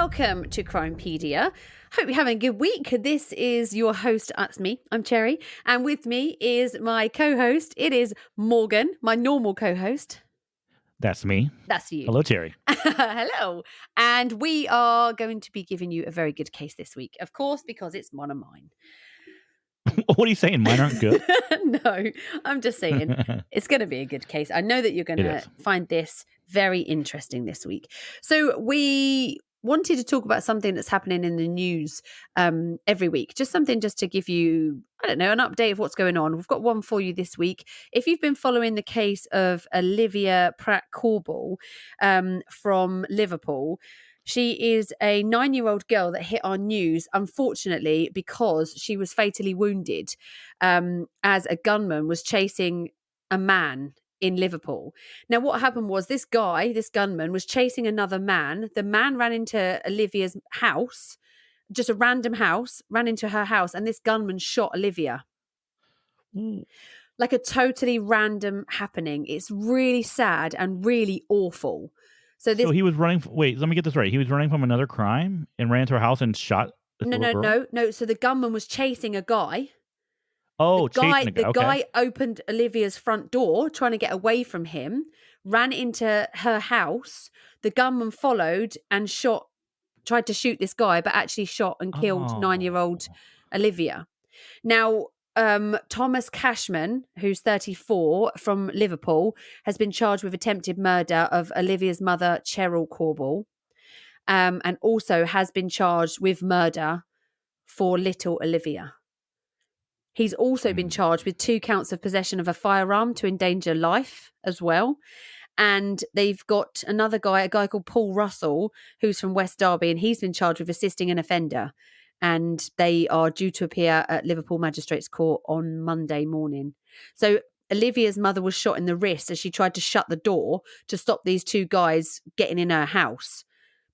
welcome to Crimepedia. Hope you're having a good week. This is your host, that's me, I'm Cherry, and with me is my co-host. It is Morgan, my normal co-host. That's me. That's you. Hello, Cherry. Hello. And we are going to be giving you a very good case this week, of course, because it's one of mine. What are you saying? Mine aren't good? No, I'm just saying it's going to be a good case. I know that you're going to find this very interesting this week. So we wanted to talk about something that's happening in the news every week. Just something just to give you, I don't know, an update of what's going on. We've got one for you this week. If you've been following the case of Olivia Pratt-Corbell from Liverpool, she is a 9-year-old girl that hit our news, unfortunately, because she was fatally wounded as a gunman was chasing a man in Liverpool. Now, what happened was this gunman, was chasing another man. The man ran into Olivia's house, just a random house, ran into her house, and this gunman shot Olivia. Like a totally random happening. It's really sad and really awful. So he was running. Wait, let me get this right. He was running from another crime and ran into her house and shot this little girl? No. So the gunman was chasing a guy. Oh, chasing a guy. The guy opened Olivia's front door, trying to get away from him, ran into her house. The gunman followed and tried to shoot this guy, but actually shot and killed 9-year-old Olivia. Now, Thomas Cashman, who's 34 from Liverpool, has been charged with attempted murder of Olivia's mother, Cheryl Corbell, and also has been charged with murder for little Olivia. He's also been charged with 2 counts of possession of a firearm to endanger life as well. And they've got another guy, a guy called Paul Russell, who's from West Derby, and he's been charged with assisting an offender. And they are due to appear at Liverpool Magistrates Court on Monday morning. So Olivia's mother was shot in the wrist as she tried to shut the door to stop these 2 guys getting in her house.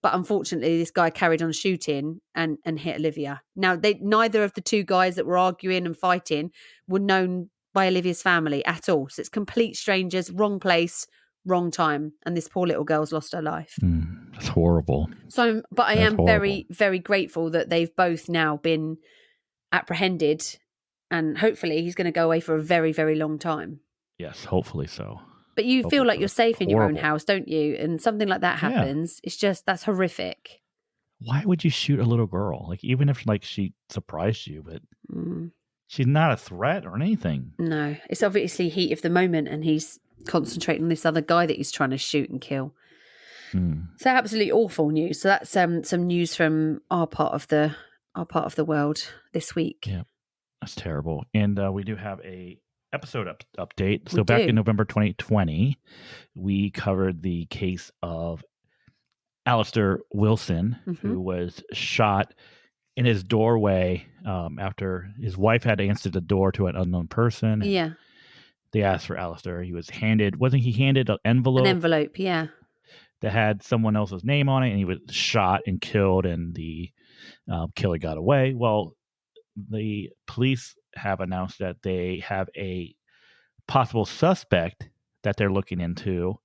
But unfortunately, this guy carried on shooting and hit Olivia. Now, neither of the 2 guys that were arguing and fighting were known by Olivia's family at all. So it's complete strangers, wrong place, wrong time, and this poor little girl's lost her life. That's horrible. But I am very, very grateful that they've both now been apprehended, and hopefully he's going to go away for a very, very long time. Yes, hopefully so. But you feel like you're safe in your own house, don't you? And something like that happens. Yeah. It's just, that's horrific. Why would you shoot a little girl? Like, even if she surprised you, but she's not a threat or anything. No, it's obviously heat of the moment, and he's concentrating on this other guy that he's trying to shoot and kill. So absolutely awful news. So that's some news from our part of the world this week. Yeah, that's terrible. And we do have a episode update. So back in November 2020, we covered the case of Alistair Wilson, who was shot in his doorway after his wife had answered the door to an unknown person. Yeah. They asked for Alistair. He was handed an envelope? An envelope, yeah. That had someone else's name on it, and he was shot and killed, and the killer got away. Well, the police have announced that they have a possible suspect that they're looking into.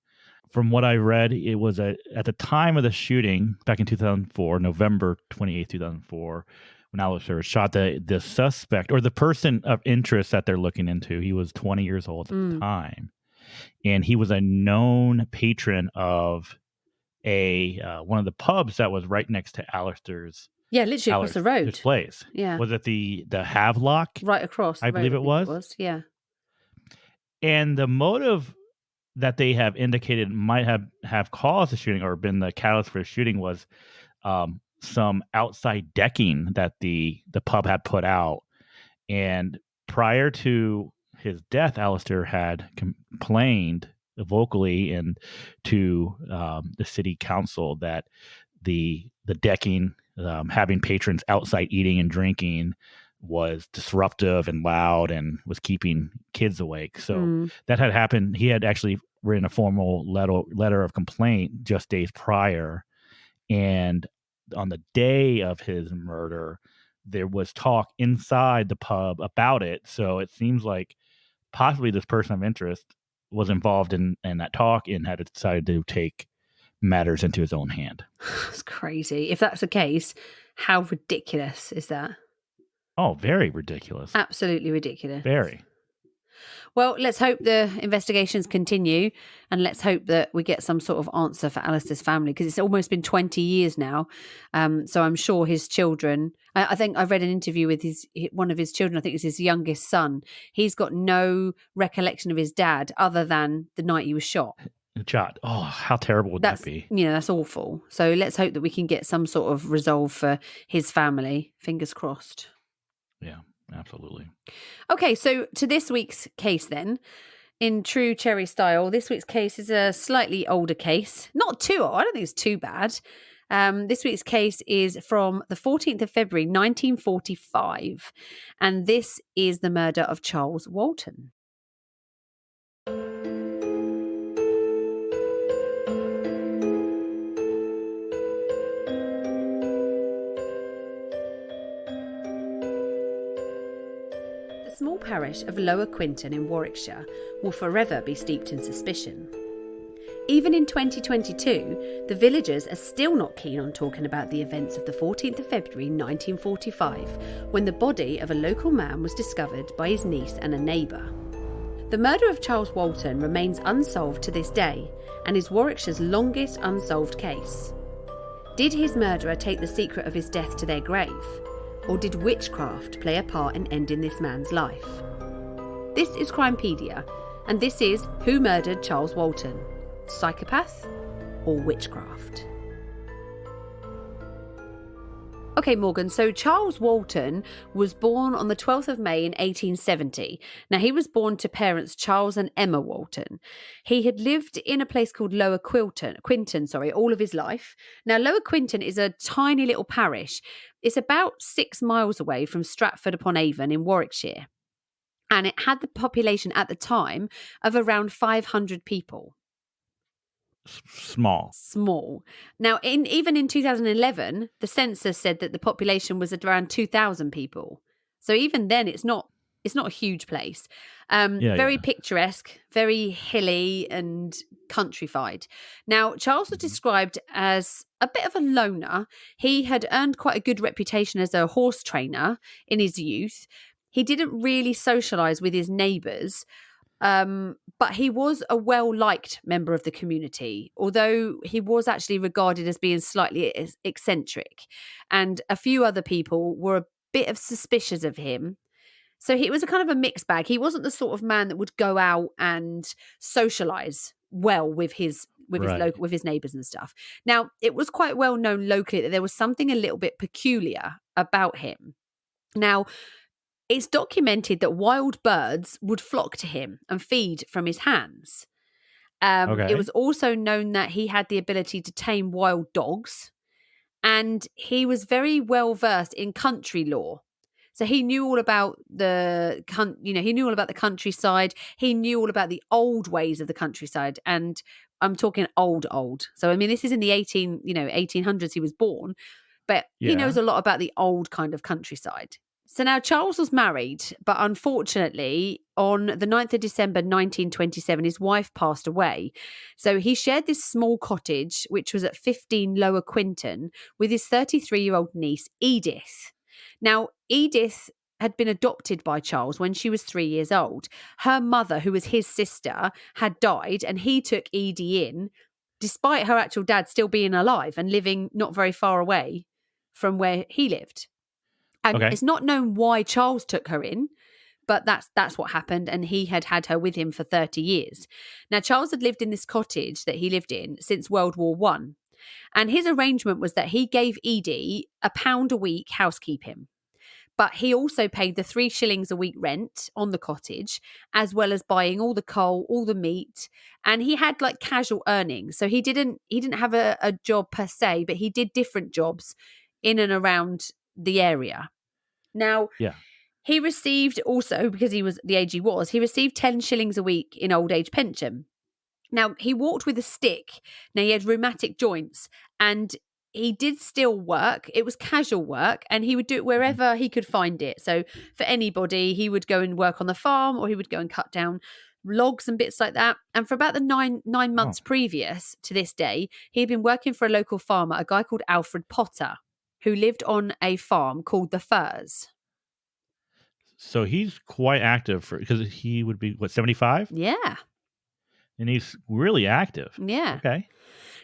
From what I read, it was at the time of the shooting back in 2004, November 28th, 2004, when Alistair was shot, the suspect or the person of interest that they're looking into, he was 20 years old at the time. And he was a known patron of one of the pubs that was right next to Alistair's. Yeah, literally across the road. Place. Yeah. Was it the Havelock? Right across. I believe it was. Yeah. And the motive that they have indicated might have caused the shooting or been the catalyst for the shooting was some outside decking that the pub had put out. And prior to his death, Alistair had complained vocally and to the city council that the decking, having patrons outside eating and drinking, was disruptive and loud and was keeping kids awake. So that had happened. He had actually written a formal letter of complaint just days prior. And on the day of his murder, there was talk inside the pub about it. So it seems like possibly this person of interest was involved in that talk and had decided to take matters into his own hand. It's crazy. If that's the case, how ridiculous is that? Oh, very ridiculous. Absolutely ridiculous. Very. Well, let's hope the investigations continue, and let's hope that we get some sort of answer for Alistair's family, because it's almost been 20 years now. So I'm sure his children, I think I read an interview with one of his children, I think it's his youngest son. He's got no recollection of his dad other than the night he was shot. Shot. Oh, how terrible would that be? That's awful. So let's hope that we can get some sort of resolve for his family. Fingers crossed. Yeah, absolutely. Okay, so to this week's case then. In true Cherry style, this week's case is a slightly older case. Not too old. I don't think it's too bad. This week's case is from the 14th of February, 1945. And this is the murder of Charles Walton. The small parish of Lower Quinton in Warwickshire will forever be steeped in suspicion. Even in 2022, the villagers are still not keen on talking about the events of the 14th of February 1945, when the body of a local man was discovered by his niece and a neighbour. The murder of Charles Walton remains unsolved to this day and is Warwickshire's longest unsolved case. Did his murderer take the secret of his death to their grave? Or did witchcraft play a part in ending this man's life? This is Crimepedia, and this is Who Murdered Charles Walton? Psychopath or witchcraft? Okay, Morgan, so Charles Walton was born on the 12th of May in 1870. Now, he was born to parents Charles and Emma Walton. He had lived in a place called Lower Quinton, all of his life. Now, Lower Quinton is a tiny little parish. It's about 6 miles away from Stratford-upon-Avon in Warwickshire. And it had the population at the time of around 500 people. Small. Now, even in 2011, the census said that the population was at around 2,000 people. So even then, it's not a huge place. Very picturesque, very hilly and countrified. Now, Charles was described as a bit of a loner. He had earned quite a good reputation as a horse trainer in his youth. He didn't really socialise with his neighbours. But he was a well-liked member of the community, although he was actually regarded as being slightly eccentric. And a few other people were a bit of suspicious of him. So he was a kind of a mixed bag. He wasn't the sort of man that would go out and socialise well with his neighbours and stuff. Now, it was quite well known locally that there was something a little bit peculiar about him. Now, it's documented that wild birds would flock to him and feed from his hands. It was also known that he had the ability to tame wild dogs, and he was very well versed in country law. So he knew all about the countryside. He knew all about the old ways of the countryside, and I'm talking old. So I mean, this is in the 1800s. He was born, but he knows a lot about the old kind of countryside. So now Charles was married, but unfortunately on the 9th of December 1927, his wife passed away. So he shared this small cottage, which was at 15 Lower Quinton, with his 33-year-old niece, Edith. Now, Edith had been adopted by Charles when she was 3 years old. Her mother, who was his sister, had died, and he took Edie in, despite her actual dad still being alive and living not very far away from where he lived. And it's not known why Charles took her in, but that's what happened, and he had her with him for 30 years. Now, Charles had lived in this cottage that he lived in since World War I, and his arrangement was that he gave Edie £1 a week housekeeping, but he also paid the 3 shillings a week rent on the cottage, as well as buying all the coal, all the meat, and he had like casual earnings. So he didn't have a job per se, but he did different jobs in and around the area. Now, he received also, because he was the age he received 10 shillings a week in old age pension. Now, he walked with a stick. Now, he had rheumatic joints, and he did still work. It was casual work, and he would do it wherever he could find it. So for anybody, he would go and work on the farm, or he would go and cut down logs and bits like that. And for about the nine Oh. months previous to this day, he had been working for a local farmer, a guy called Alfred Potter, who lived on a farm called the Firs. So he's quite active because he would be, what, 75? Yeah. And he's really active. Yeah. Okay.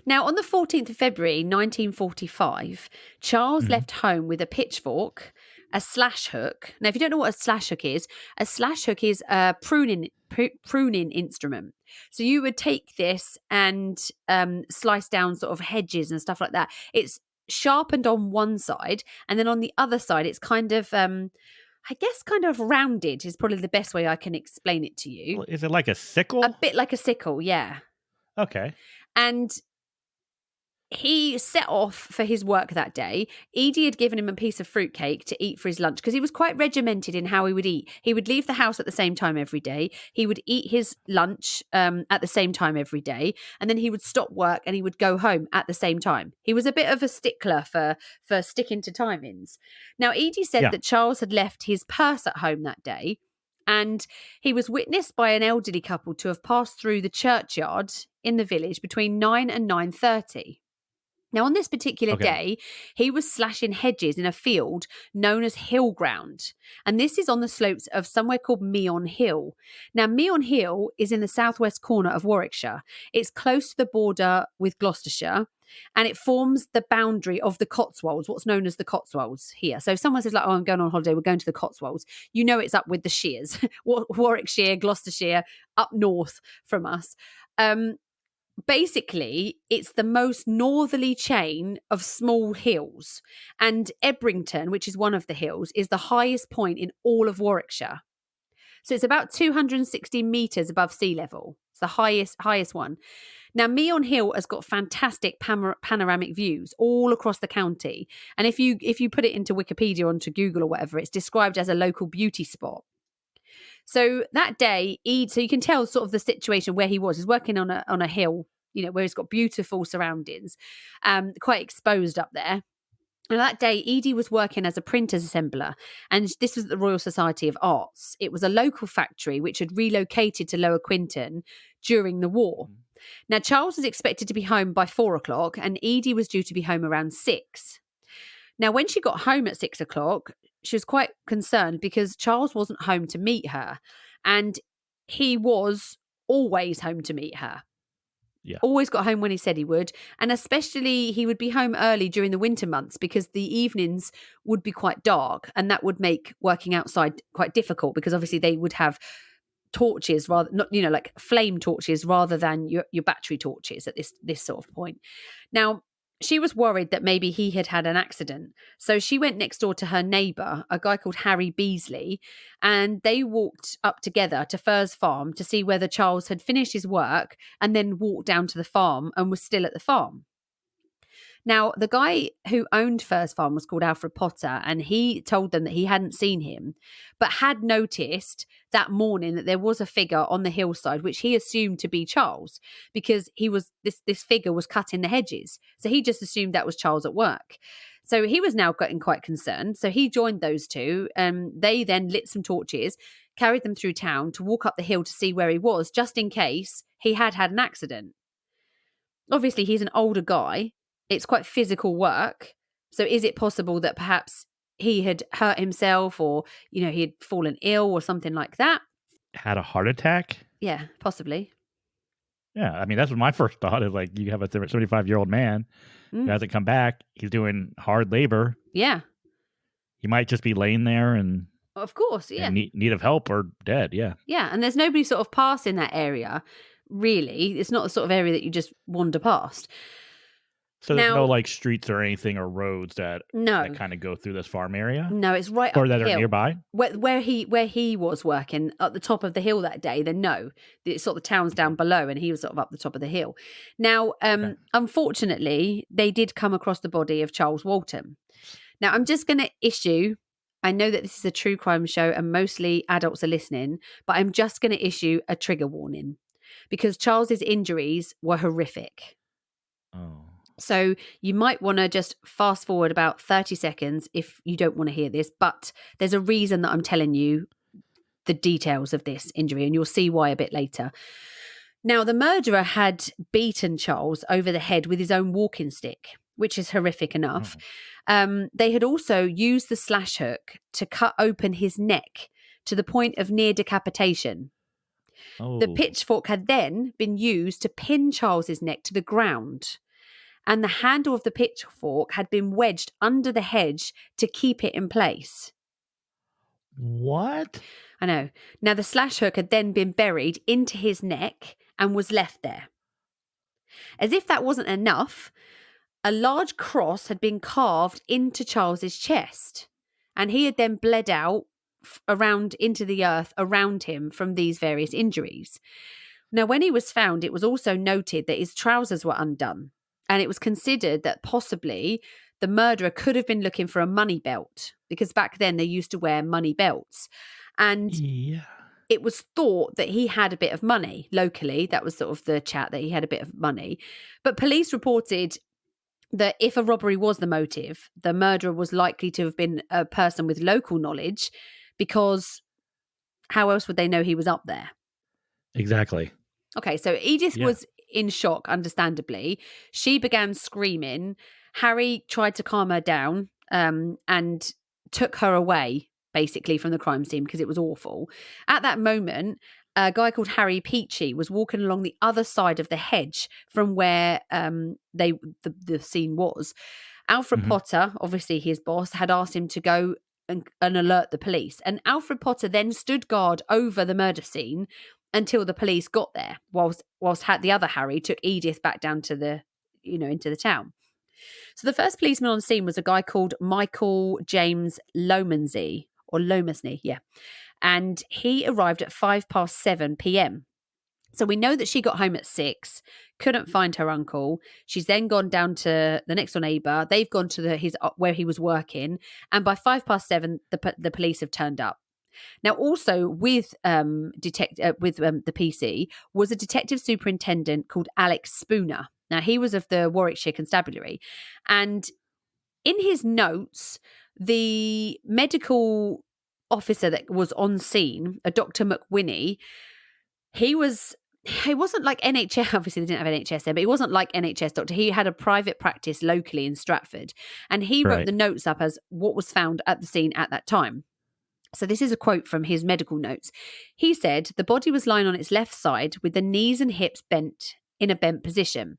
Now, on the 14th of February, 1945, Charles Mhm. left home with a pitchfork, a slash hook. Now, if you don't know what a slash hook is a pruning instrument. So you would take this and slice down sort of hedges and stuff like that. It's sharpened on one side, and then on the other side, it's kind of, I guess, kind of rounded is probably the best way I can explain it to you. Well, is it like a A sickle? bit like a sickle, yeah. Okay. And he set off for his work that day. Edie had given him a piece of fruitcake to eat for his lunch because he was quite regimented in how he would eat. He would leave the house at the same time every day. He would eat his lunch at the same time every day. And then he would stop work and he would go home at the same time. He was a bit of a stickler for sticking to timings. Now, Edie said Yeah. that Charles had left his purse at home that day. And he was witnessed by an elderly couple to have passed through the churchyard in the village between 9 and 9:30. Now, on this particular Okay. day, he was slashing hedges in a field known as Hill Ground. And this is on the slopes of somewhere called Meon Hill. Now, Meon Hill is in the southwest corner of Warwickshire. It's close to the border with Gloucestershire, and it forms the boundary of the Cotswolds, what's known as the Cotswolds here. So if someone says, like, oh, I'm going on holiday, we're going to the Cotswolds, you know it's up with the Shears, Warwickshire, Gloucestershire, up north from us. Basically, it's the most northerly chain of small hills. And Ebrington, which is one of the hills, is the highest point in all of Warwickshire. So it's about 260 metres above sea level. It's the highest one. Now, Meon Hill has got fantastic panoramic views all across the county. And if you put it into Wikipedia or onto Google or whatever, it's described as a local beauty spot. So that day, so you can tell sort of the situation where he was. He's working on a hill, where he's got beautiful surroundings, quite exposed up there. And that day, Edie was working as a printer's assembler, and this was at the Royal Society of Arts. It was a local factory which had relocated to Lower Quinton during the war. Now, Charles was expected to be home by 4:00, and Edie was due to be home around 6. Now, when she got home at 6:00, she was quite concerned because Charles wasn't home to meet her, and he was always home to meet her. Yeah. Always got home when he said he would, and especially he would be home early during the winter months because the evenings would be quite dark, and that would make working outside quite difficult because obviously they would have torches rather not like flame torches rather than your battery torches at this sort of point. Now, she was worried that maybe he had had an accident. So she went next door to her neighbour, a guy called Harry Beasley, and they walked up together to Firs Farm to see whether Charles had finished his work and then walked down to the farm and was still at the farm. Now, the guy who owned Firs Farm was called Alfred Potter, and he told them that he hadn't seen him, but had noticed that morning that there was a figure on the hillside, which he assumed to be Charles, because this figure was cutting the hedges. So he just assumed that was Charles at work. So he was now getting quite concerned. So he joined those two. They then lit some torches, carried them through town to walk up the hill to see where he was, just in case he had had an accident. Obviously, he's an older guy. It's quite physical work. So is it possible that perhaps he had hurt himself or, he had fallen ill or something like that? Had a heart attack? Yeah, possibly. Yeah. I mean, that's what my first thought is, like, you have a 75-year-old man who hasn't come back. He's doing hard labor. Yeah. He might just be laying there and Of course, yeah. need of help or dead. Yeah. Yeah, and there's nobody sort of passing that area, really. It's not the sort of area that you just wander past. So there's Now- no like streets or anything or roads that No. kind of go through this farm area, No, it's right or up that the are hill. nearby. Where he was working at the top of the hill that day, then no. It's sort of the town's down below and he was sort of up the top of the hill. Now, unfortunately, they did come across the body of Charles Walton. Now, I'm just going to issue, I know that this is a true crime show and mostly adults are listening, but I'm just going to issue a trigger warning because Charles's injuries were horrific. Oh. So you might want to just fast forward about 30 seconds if you don't want to hear this, but there's a reason that I'm telling you the details of this injury, and you'll see why a bit later. Now, the murderer had beaten Charles over the head with his own walking stick, which is horrific enough. They had also used the slash hook to cut open his neck to the point of near decapitation. The Oh, pitchfork had then been used to pin Charles's neck to the ground, and the handle of the pitchfork had been wedged under the hedge to keep it in place. what? I know. Now, the slash hook had then been buried into his neck and was left there. As if that wasn't enough, a large cross had been carved into Charles's chest, and he had then bled out around into the earth around him from these various injuries. Now, when he was found, it was also noted that his trousers were undone, and it was considered that possibly the murderer could have been looking for a money belt, because back then they used to wear money belts. And Yeah. it was thought that he had a bit of money locally. That was sort of the chat, that he had a bit of money. But police reported that if a robbery was the motive, the murderer was likely to have been a person with local knowledge, because how else would they know he was up there? Exactly. Okay, so Edith Yeah. was in shock, understandably. She began screaming. Harry tried to calm her down and took her away, basically, from the crime scene, because it was awful. At that moment, a guy called Harry Peachy was walking along the other side of the hedge from where the scene was. Alfred Mhm. Potter, obviously his boss, had asked him to go and alert the police. And Alfred Potter then stood guard over the murder scene until the police got there, whilst the other Harry took Edith back down to into the town. So the first policeman on scene was a guy called Michael James Lomansey, yeah. And he arrived at 7:05 p.m. So we know that she got home at 6, couldn't find her uncle. She's then gone down to the next door neighbour. They've gone to his where he was working, and by 7:05, the police have turned up. Now, also with the PC was a detective superintendent called Alex Spooner. Now, he was of the Warwickshire Constabulary, and in his notes, the medical officer that was on scene, a Dr. McWhinney, he wasn't like NHS. Obviously, they didn't have NHS there, but he wasn't like NHS doctor. He had a private practice locally in Stratford, and he wrote Right. the notes up as what was found at the scene at that time. So this is a quote from his medical notes. He said, the body was lying on its left side with the knees and hips bent in a bent position.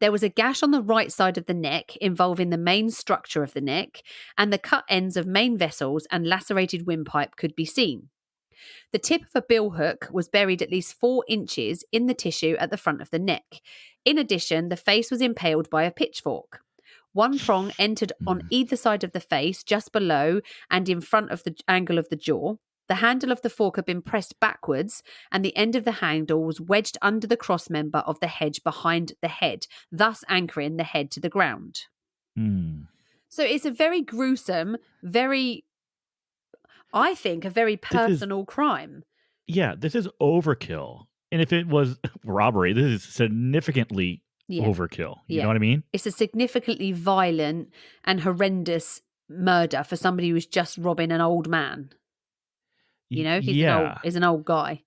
There was a gash on the right side of the neck involving the main structure of the neck, and the cut ends of main vessels and lacerated windpipe could be seen. The tip of a billhook was buried at least 4 inches in the tissue at the front of the neck. In addition, the face was impaled by a pitchfork. One prong entered on either side of the face, just below and in front of the angle of the jaw. The handle of the fork had been pressed backwards, and the end of the handle was wedged under the cross member of the hedge behind the head, thus anchoring the head to the ground. Hmm. So it's a very gruesome, I think, a very This is personal crime. this is overkill. And if it was robbery, this is significantly Yeah. overkill. You Yeah. know what I mean? It's a significantly violent and horrendous murder for somebody who's just robbing an old man. You know, he's an old guy.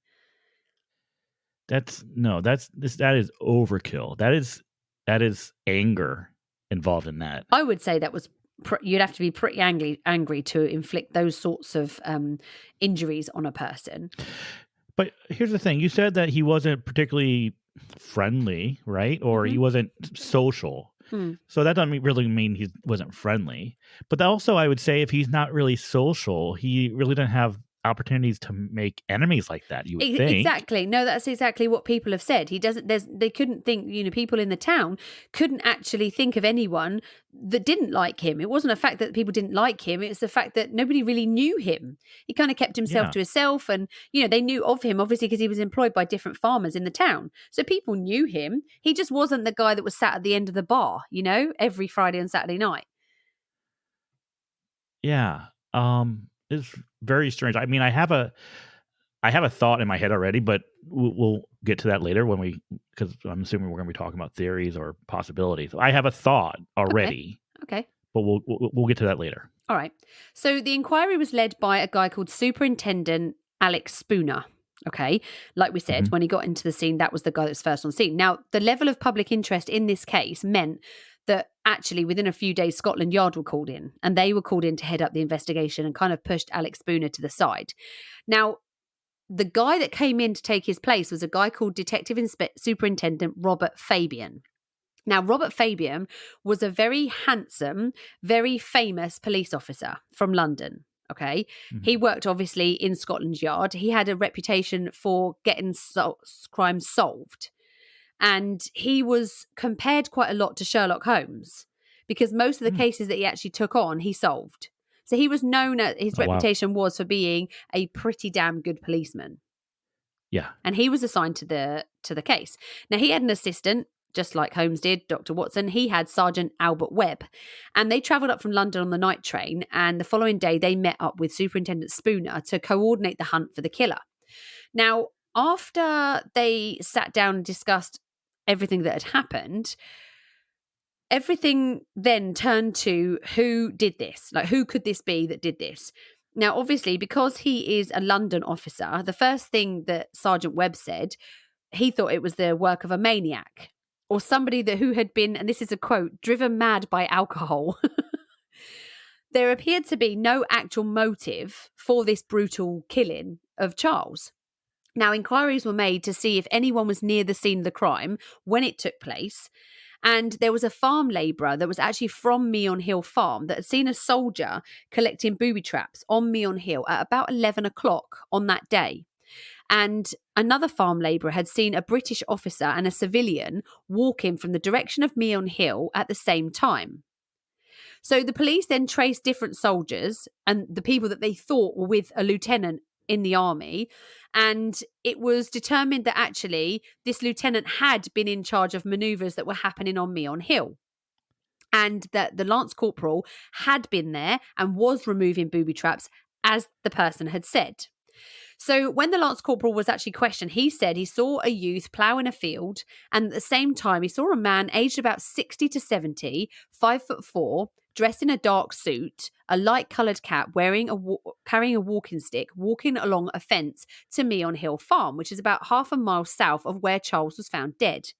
That is overkill. That is anger involved in that. I would say that was you'd have to be pretty angry to inflict those sorts of injuries on a person. But here's the thing. You said that he wasn't particularly friendly, right? Or he wasn't social. Hmm. So that doesn't really mean he wasn't friendly. But also, I would say if he's not really social, he really doesn't have opportunities to make enemies like that, you would think. Exactly. No, that's exactly what people have said. They couldn't think, people in the town couldn't actually think of anyone that didn't like him. It wasn't a fact that people didn't like him. It's the fact that nobody really knew him. He kind of kept himself to himself, and, they knew of him, obviously, because he was employed by different farmers in the town. So people knew him. He just wasn't the guy that was sat at the end of the bar, every Friday and Saturday night. Yeah. It's very strange. I mean, I have a thought in my head already, but we'll get to that later because I'm assuming we're going to be talking about theories or possibilities. I have a thought already. Okay. But we'll get to that later. All right. So the inquiry was led by a guy called Superintendent Alex Spooner. Okay. Like we said, when he got into the scene, that was the guy that was first on scene. Now, the level of public interest in this case meant that actually within a few days, Scotland Yard were called in, and they were called in to head up the investigation and kind of pushed Alex Spooner to the side. Now, the guy that came in to take his place was a guy called Detective Superintendent Robert Fabian. Now, Robert Fabian was a very handsome, very famous police officer from London. Okay. He worked obviously in Scotland Yard. He had a reputation for getting crimes solved. And he was compared quite a lot to Sherlock Holmes because most of the cases that he actually took on, he solved. So he was known, his reputation was for being a pretty damn good policeman. Yeah. And he was assigned to the case. Now, he had an assistant, just like Holmes did, Dr. Watson. He had Sergeant Albert Webb. And they travelled up from London on the night train. And the following day, they met up with Superintendent Spooner to coordinate the hunt for the killer. Now, after they sat down and discussed everything that had happened, everything then turned to who did this? Like, who could this be that did this? Now, obviously, because he is a London officer, the first thing that Sergeant Webb said, he thought it was the work of a maniac or somebody who had been, and this is a quote, driven mad by alcohol. There appeared to be no actual motive for this brutal killing of Charles. Now, inquiries were made to see if anyone was near the scene of the crime when it took place. And there was a farm labourer that was actually from Meon Hill Farm that had seen a soldier collecting booby traps on Meon Hill at about 11 o'clock on that day. And another farm labourer had seen a British officer and a civilian walking from the direction of Meon Hill at the same time. So the police then traced different soldiers and the people that they thought were with a lieutenant in the army, and it was determined that actually this lieutenant had been in charge of manoeuvres that were happening on Meon Hill, and that the lance corporal had been there and was removing booby traps as the person had said. So when the lance corporal was actually questioned, he said he saw a youth ploughing a field, and at the same time he saw a man aged about 60 to 70, 5'4", dressed in a dark suit, a light-coloured cap, carrying a walking stick, walking along a fence to Meon Hill Farm, which is about half a mile south of where Charles was found dead.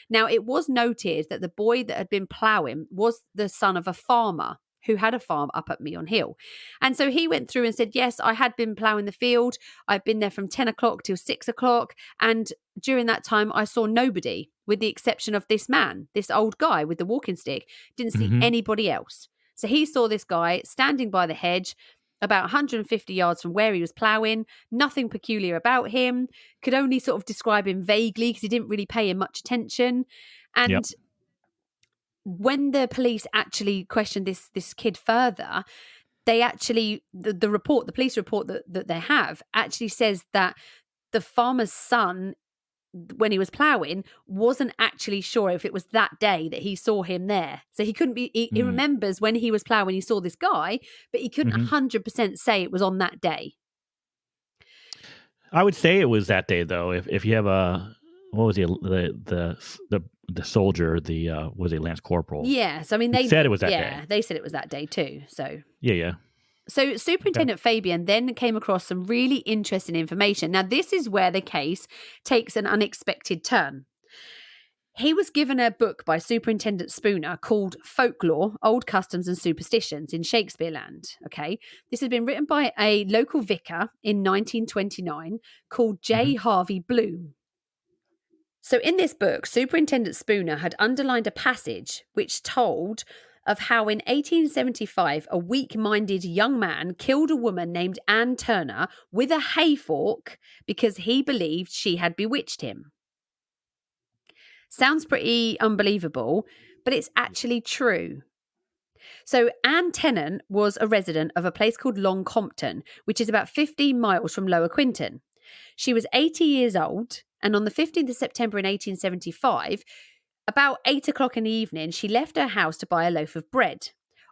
Now, it was noted that the boy that had been ploughing was the son of a farmer who had a farm up at Meon Hill. And so he went through and said, yes, I had been ploughing the field. I've been there from 10 o'clock till 6 o'clock. And during that time, I saw nobody, with the exception of this man, this old guy with the walking stick. Didn't see anybody else. So he saw this guy standing by the hedge about 150 yards from where he was ploughing, nothing peculiar about him, could only sort of describe him vaguely because he didn't really pay him much attention. And when the police actually questioned this kid further, they actually, the police report that they have actually says that the farmer's son, when he was ploughing, wasn't actually sure if it was that day that he saw him there. So he couldn't be, he remembers when he was ploughing, he saw this guy, but he couldn't 100% say it was on that day. I would say it was that day, though. If you have what was he, the soldier, was a lance corporal? Yes, I mean they said it was that day. Yeah, they said it was that day too. So yeah. So Superintendent Fabian then came across some really interesting information. Now, this is where the case takes an unexpected turn. He was given a book by Superintendent Spooner called Folklore, Old Customs and Superstitions in Shakespeareland. Okay, this had been written by a local vicar in 1929 called J. Harvey Bloom. So in this book, Superintendent Spooner had underlined a passage which told of how in 1875 a weak-minded young man killed a woman named Anne Turner with a hay fork because he believed she had bewitched him. Sounds pretty unbelievable, but it's actually true. So Anne Tennant was a resident of a place called Lower Quinton, which is about 15 miles from Lower Quinton. She was 80 years old, and on the 15th of September in 1875, about 8 o'clock in the evening, she left her house to buy a loaf of bread.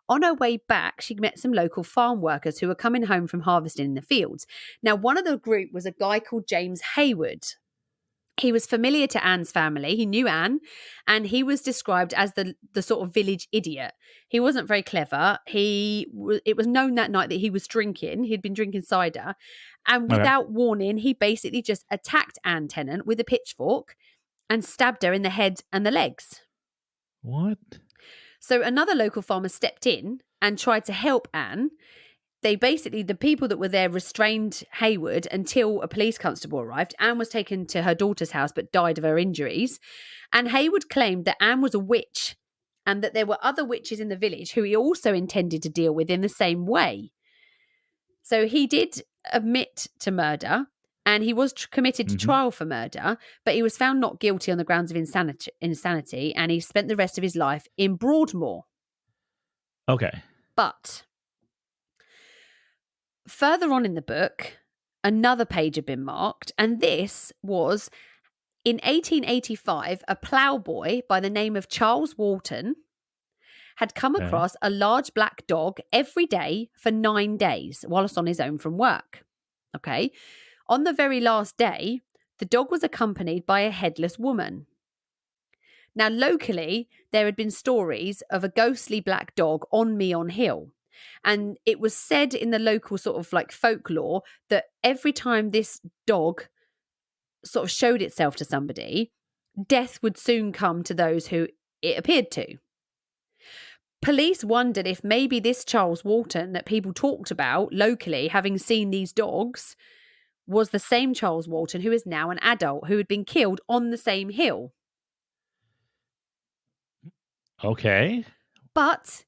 On her way back, she met some local farm workers who were coming home from harvesting in the fields. Now, one of the group was a guy called James Hayward. He was familiar to Anne's family. He knew Anne, and he was described as the sort of village idiot. He wasn't very clever. It was known that night that he was drinking. He'd been drinking cider, and Okay. without warning, he basically just attacked Anne Tennant with a pitchfork and stabbed her in the head and the legs. What? So another local farmer stepped in and tried to help Anne. The people that were there restrained Hayward until a police constable arrived. Anne was taken to her daughter's house but died of her injuries. And Hayward claimed that Anne was a witch and that there were other witches in the village who he also intended to deal with in the same way. So he did admit to murder, and he was committed to trial for murder, but he was found not guilty on the grounds of insanity, and he spent the rest of his life in Broadmoor. Okay. But further on in the book, another page had been marked, and this was in 1885, a ploughboy by the name of Charles Walton had come across a large black dog every day for 9 days whilst on his own from work. Okay. On the very last day, the dog was accompanied by a headless woman. Now, locally, there had been stories of a ghostly black dog on Meon Hill. And it was said in the local sort of like folklore that every time this dog sort of showed itself to somebody, death would soon come to those who it appeared to. Police wondered if maybe this Charles Walton that people talked about locally, having seen these dogs, was the same Charles Walton who is now an adult who had been killed on the same hill. Okay. But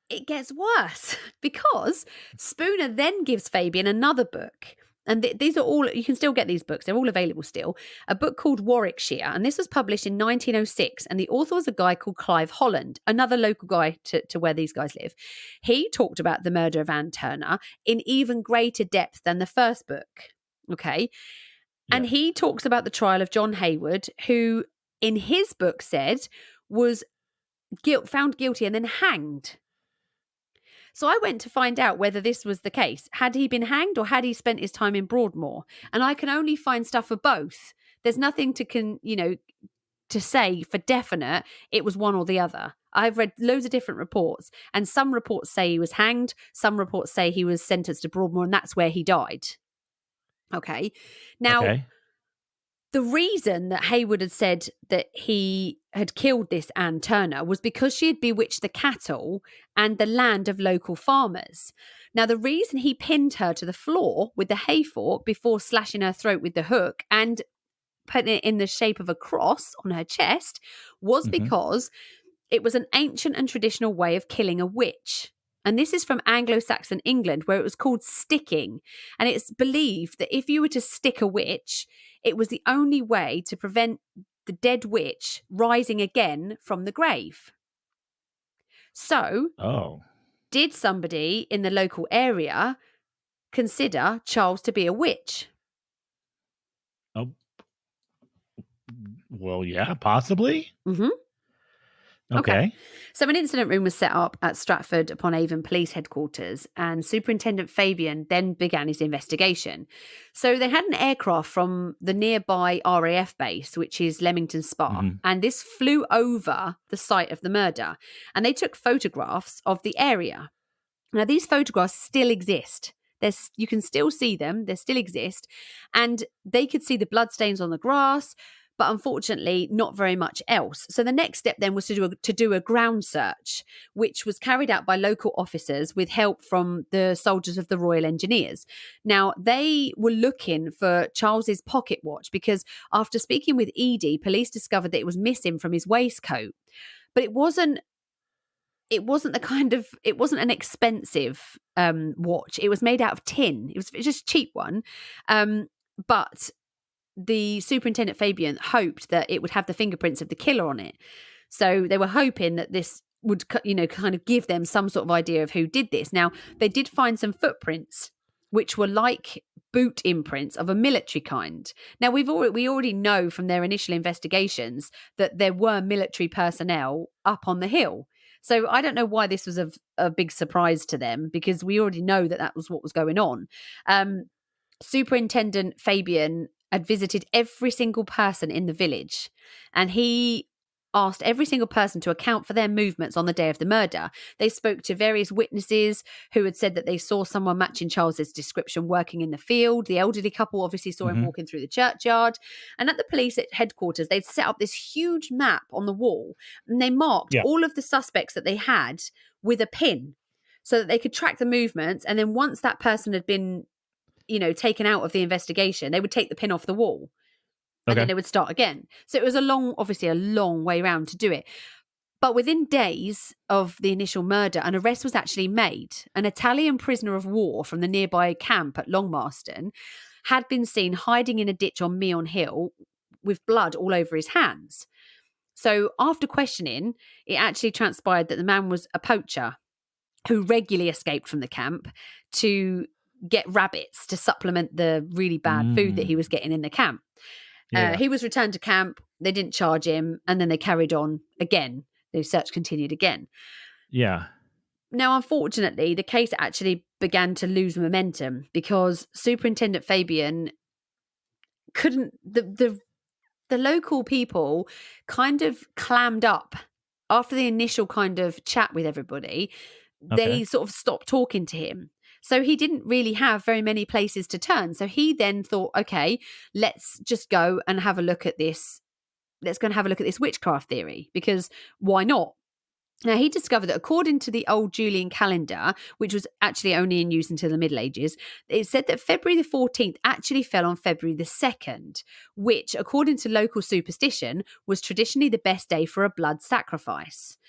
it gets worse because Spooner then gives Fabian another book. And these are all, you can still get these books. They're all available still. A book called Warwickshire. And this was published in 1906. And the author was a guy called Clive Holland, another local guy to where these guys live. He talked about the murder of Anne Turner in even greater depth than the first book. Okay. Yeah. And he talks about the trial of John Hayward, who in his book said was found guilty and then hanged. So I went to find out whether this was the case. Had he been hanged or had he spent his time in Broadmoor? And I can only find stuff for both. There's nothing to say for definite it was one or the other. I've read loads of different reports, and some reports say he was hanged, some reports say he was sentenced to Broadmoor, and that's where he died. Okay. Now, the reason that Hayward had said that he had killed this Anne Turner was because she had bewitched the cattle and the land of local farmers. Now, the reason he pinned her to the floor with the hay fork before slashing her throat with the hook and putting it in the shape of a cross on her chest was because it was an ancient and traditional way of killing a witch. And this is from Anglo-Saxon England, where it was called sticking. And it's believed that if you were to stick a witch, it was the only way to prevent the dead witch rising again from the grave. So, did somebody in the local area consider Charles to be a witch? Oh, well, yeah, possibly. Okay. So an incident room was set up at Stratford-upon-Avon Police Headquarters, and Superintendent Fabian then began his investigation. So they had an aircraft from the nearby RAF base, which is Leamington Spa, and this flew over the site of the murder, and they took photographs of the area. Now, these photographs still exist. You can still see them. They still exist, and they could see the bloodstains on the grass, but unfortunately not very much else. So the next step then was to do a ground search, which was carried out by local officers with help from the soldiers of the Royal Engineers. Now, they were looking for Charles's pocket watch because after speaking with Edie, police discovered that it was missing from his waistcoat. But it wasn't an expensive watch. It was made out of tin. It was just a cheap one. But the Superintendent Fabian hoped that it would have the fingerprints of the killer on it. So they were hoping that this would, kind of give them some sort of idea of who did this. Now, they did find some footprints, which were like boot imprints of a military kind. Now, we already know from their initial investigations that there were military personnel up on the hill. So I don't know why this was a big surprise to them, because we already know that was what was going on. Superintendent Fabian had visited every single person in the village, and he asked every single person to account for their movements on the day of the murder. They spoke to various witnesses who had said that they saw someone matching Charles's description working in the field. The elderly couple obviously saw him walking through the churchyard. And at the police headquarters, they'd set up this huge map on the wall, and they marked all of the suspects that they had with a pin so that they could track the movements. And then once that person had been, taken out of the investigation, they would take the pin off the wall. And then it would start again. So it was obviously a long way round to do it. But within days of the initial murder, an arrest was actually made. An Italian prisoner of war from the nearby camp at Longmarston had been seen hiding in a ditch on Meon Hill with blood all over his hands. So after questioning, it actually transpired that the man was a poacher who regularly escaped from the camp to get rabbits to supplement the really bad food that he was getting in the camp. He was returned to camp. They didn't charge him, and then they carried on again. The search continued again. Yeah. Now, unfortunately, the case actually began to lose momentum because Superintendent Fabian couldn't. The local people kind of clammed up after the initial kind of chat with everybody. They sort of stopped talking to him. So he didn't really have very many places to turn. So he then thought, okay, let's just go and have a look at this. Let's go and have a look at this witchcraft theory, because why not? Now, he discovered that according to the old Julian calendar, which was actually only in use until the Middle Ages, it said that February the 14th actually fell on February the 2nd, which, according to local superstition, was traditionally the best day for a blood sacrifice.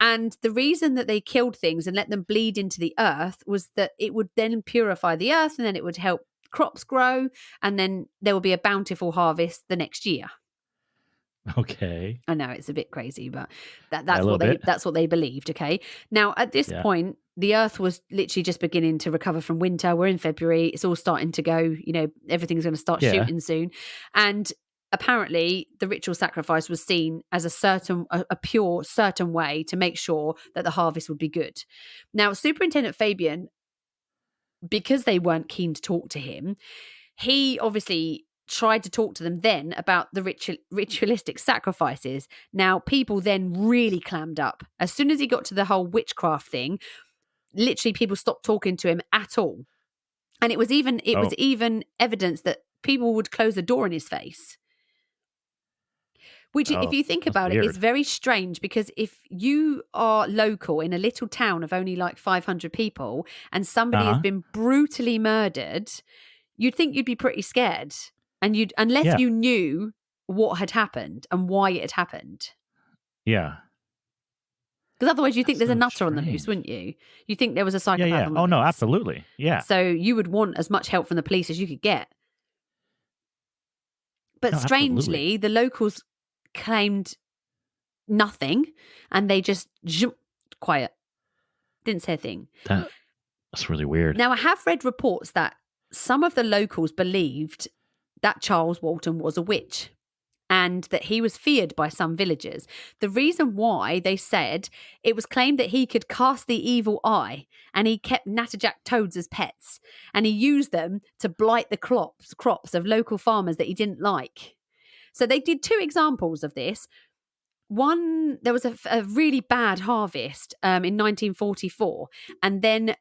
And the reason that they killed things and let them bleed into the earth was that it would then purify the earth, and then it would help crops grow, and then there will be a bountiful harvest the next year. Okay. I know it's a bit crazy, but that's what they believed. Okay. Now at this point, the earth was literally just beginning to recover from winter. We're in February. It's all starting to go, everything's going to start shooting soon. And apparently the ritual sacrifice was seen as a pure certain way to make sure that the harvest would be good. Now, Superintendent Fabian, because they weren't keen to talk to him, he obviously tried to talk to them then about the ritualistic sacrifices. Now, people then really clammed up. As soon as he got to the whole witchcraft thing, literally people stopped talking to him at all. And it was even evidence that people would close the door in his face. Which, if you think about it, is very strange, because if you are local in a little town of only like 500 people and somebody has been brutally murdered, you'd think you'd be pretty scared. And unless you knew what had happened and why it had happened. Yeah. Because otherwise you think there's a nutter on the loose, wouldn't you? You think there was a psychopath on the loose. No, absolutely. Yeah. So you would want as much help from the police as you could get. But strangely, the locals claimed nothing, and they just quiet. Didn't say a thing. That's really weird. Now, I have read reports that some of the locals believed that Charles Walton was a witch and that he was feared by some villagers. The reason why, they said, it was claimed that he could cast the evil eye, and he kept natterjack toads as pets, and he used them to blight the crops of local farmers that he didn't like. So they did two examples of this. One, there was a really bad harvest in 1944, and then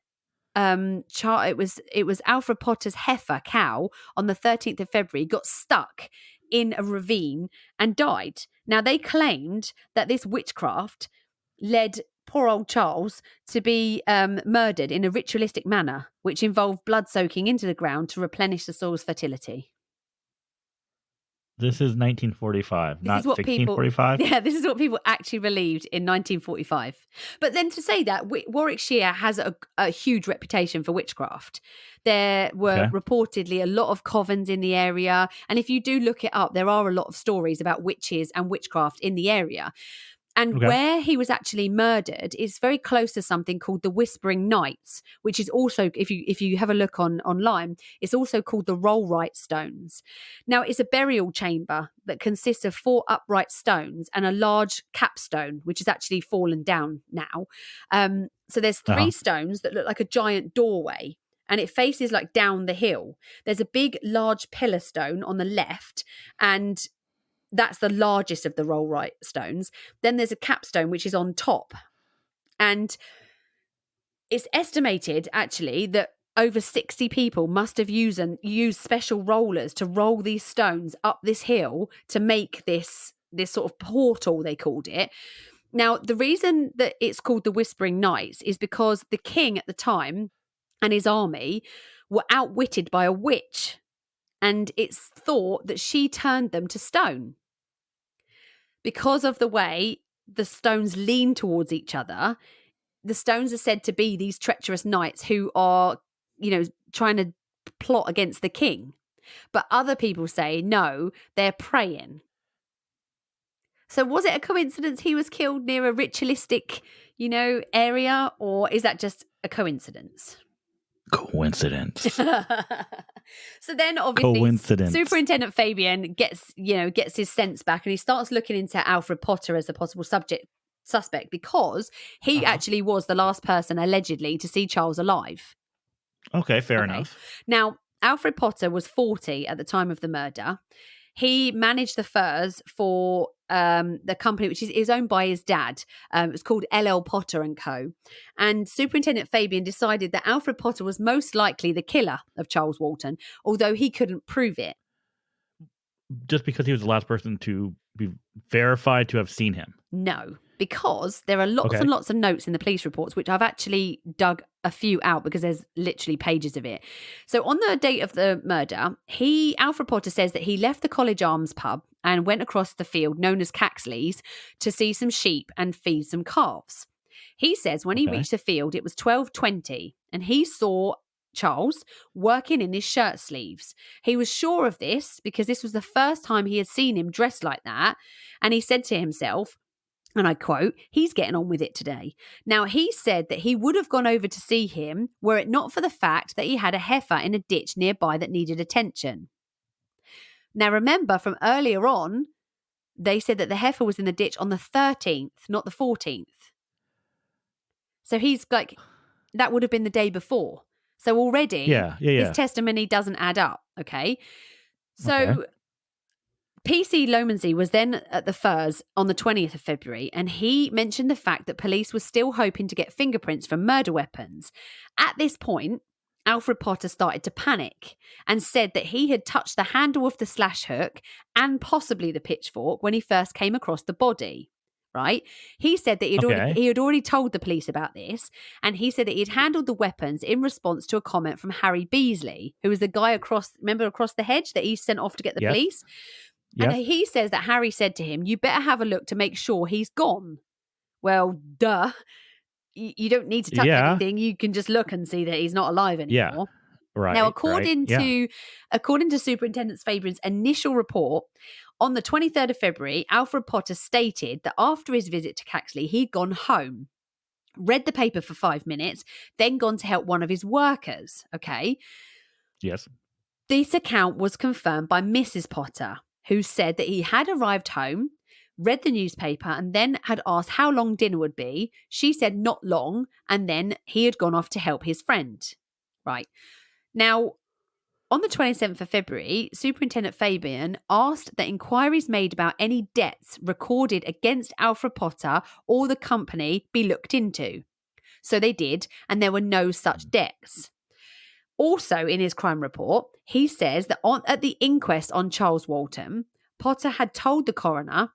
it was Alfred Potter's heifer cow on the 13th of February got stuck in a ravine and died. Now, they claimed that this witchcraft led poor old Charles to be murdered in a ritualistic manner, which involved blood soaking into the ground to replenish the soil's fertility. This is 1945, not 1645? This is what people actually believed in 1945. But then to say that, Warwickshire has a huge reputation for witchcraft. There were reportedly a lot of covens in the area. And if you do look it up, there are a lot of stories about witches and witchcraft in the area. And where he was actually murdered is very close to something called the Whispering Knights, which is also, if you have a look online, it's also called the Rollright Stones. Now, it's a burial chamber that consists of 4 upright stones and a large capstone, which has actually fallen down now. So there's 3 stones that look like a giant doorway. and it faces like down the hill. There's a big, large pillar stone on the left, and that's the largest of the rollright stones. Then there's a capstone, which is on top. And it's estimated, actually, that over 60 people must have used special rollers to roll these stones up this hill to make this sort of portal, they called it. Now, the reason that it's called the Whispering Knights is because the king at the time and his army were outwitted by a witch, and it's thought that she turned them to stone. Because of the way the stones lean towards each other, the stones are said to be these treacherous knights who are, trying to plot against the king. But other people say, no, they're praying. So was it a coincidence he was killed near a ritualistic, area, or is that just a coincidence? Coincidence. So then obviously Superintendent Fabian gets his sense back, and he starts looking into Alfred Potter as a possible suspect because he actually was the last person allegedly to see Charles alive. Okay, fair enough. Now, Alfred Potter was 40 at the time of the murder. He managed the furs for the company, which is owned by his dad. It was called LL Potter & Co. And Superintendent Fabian decided that Alfred Potter was most likely the killer of Charles Walton, although he couldn't prove it. Just because he was the last person to be verified to have seen him? No, because there are lots and lots of notes in the police reports, which I've actually dug a few out because there's literally pages of it. So on the date of the murder, Alfred Potter says that he left the College Arms pub and went across the field known as Caxley's to see some sheep and feed some calves. He says when he reached the field, it was 12:20, and he saw Charles working in his shirt sleeves. He was sure of this because this was the first time he had seen him dressed like that, and he said to himself, and I quote, he's getting on with it today. Now, he said that he would have gone over to see him were it not for the fact that he had a heifer in a ditch nearby that needed attention. Now, remember from earlier on, they said that the heifer was in the ditch on the 13th, not the 14th. So he's like, that would have been the day before. So already his testimony doesn't add up, okay? So PC Lomansey was then at the Firs on the 20th of February, and he mentioned the fact that police were still hoping to get fingerprints from murder weapons. At this point, Alfred Potter started to panic and said that he had touched the handle of the slash hook and possibly the pitchfork when he first came across the body. Right? He said that he had already told the police about this, and he said that he'd handled the weapons in response to a comment from Harry Beasley, who was the guy across the hedge that he sent off to get the police. And he says that Harry said to him, "You better have a look to make sure he's gone." Well, duh. You don't need to touch anything. You can just look and see that he's not alive anymore. Right. Now, according to Superintendent Fabian's initial report, on the 23rd of February, Alfred Potter stated that after his visit to Caxley, he'd gone home, read the paper for 5 minutes, then gone to help one of his workers. Okay. Yes. This account was confirmed by Mrs. Potter, who said that he had arrived home, read the newspaper, and then had asked how long dinner would be. She said not long, and then he had gone off to help his friend. Right. Now, on the 27th of February, Superintendent Fabian asked that inquiries made about any debts recorded against Alfred Potter or the company be looked into. So they did, and there were no such debts. Also, in his crime report, he says that at the inquest on Charles Walton, Potter had told the coroner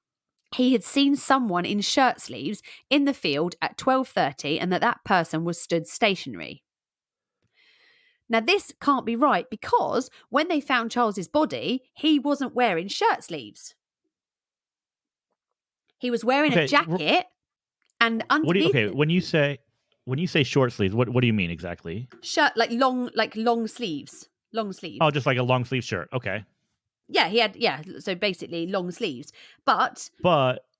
he had seen someone in shirt sleeves in the field at 12:30 and that person was stood stationary. Now, this can't be right because when they found Charles's body, he wasn't wearing shirt sleeves. He was wearing a jacket, and underneath. When you say short sleeves, what do you mean exactly? Shirt, like long sleeves. Long sleeves. Oh, just like a long sleeve shirt. Okay. Yeah, he had. Yeah, so basically long sleeves, but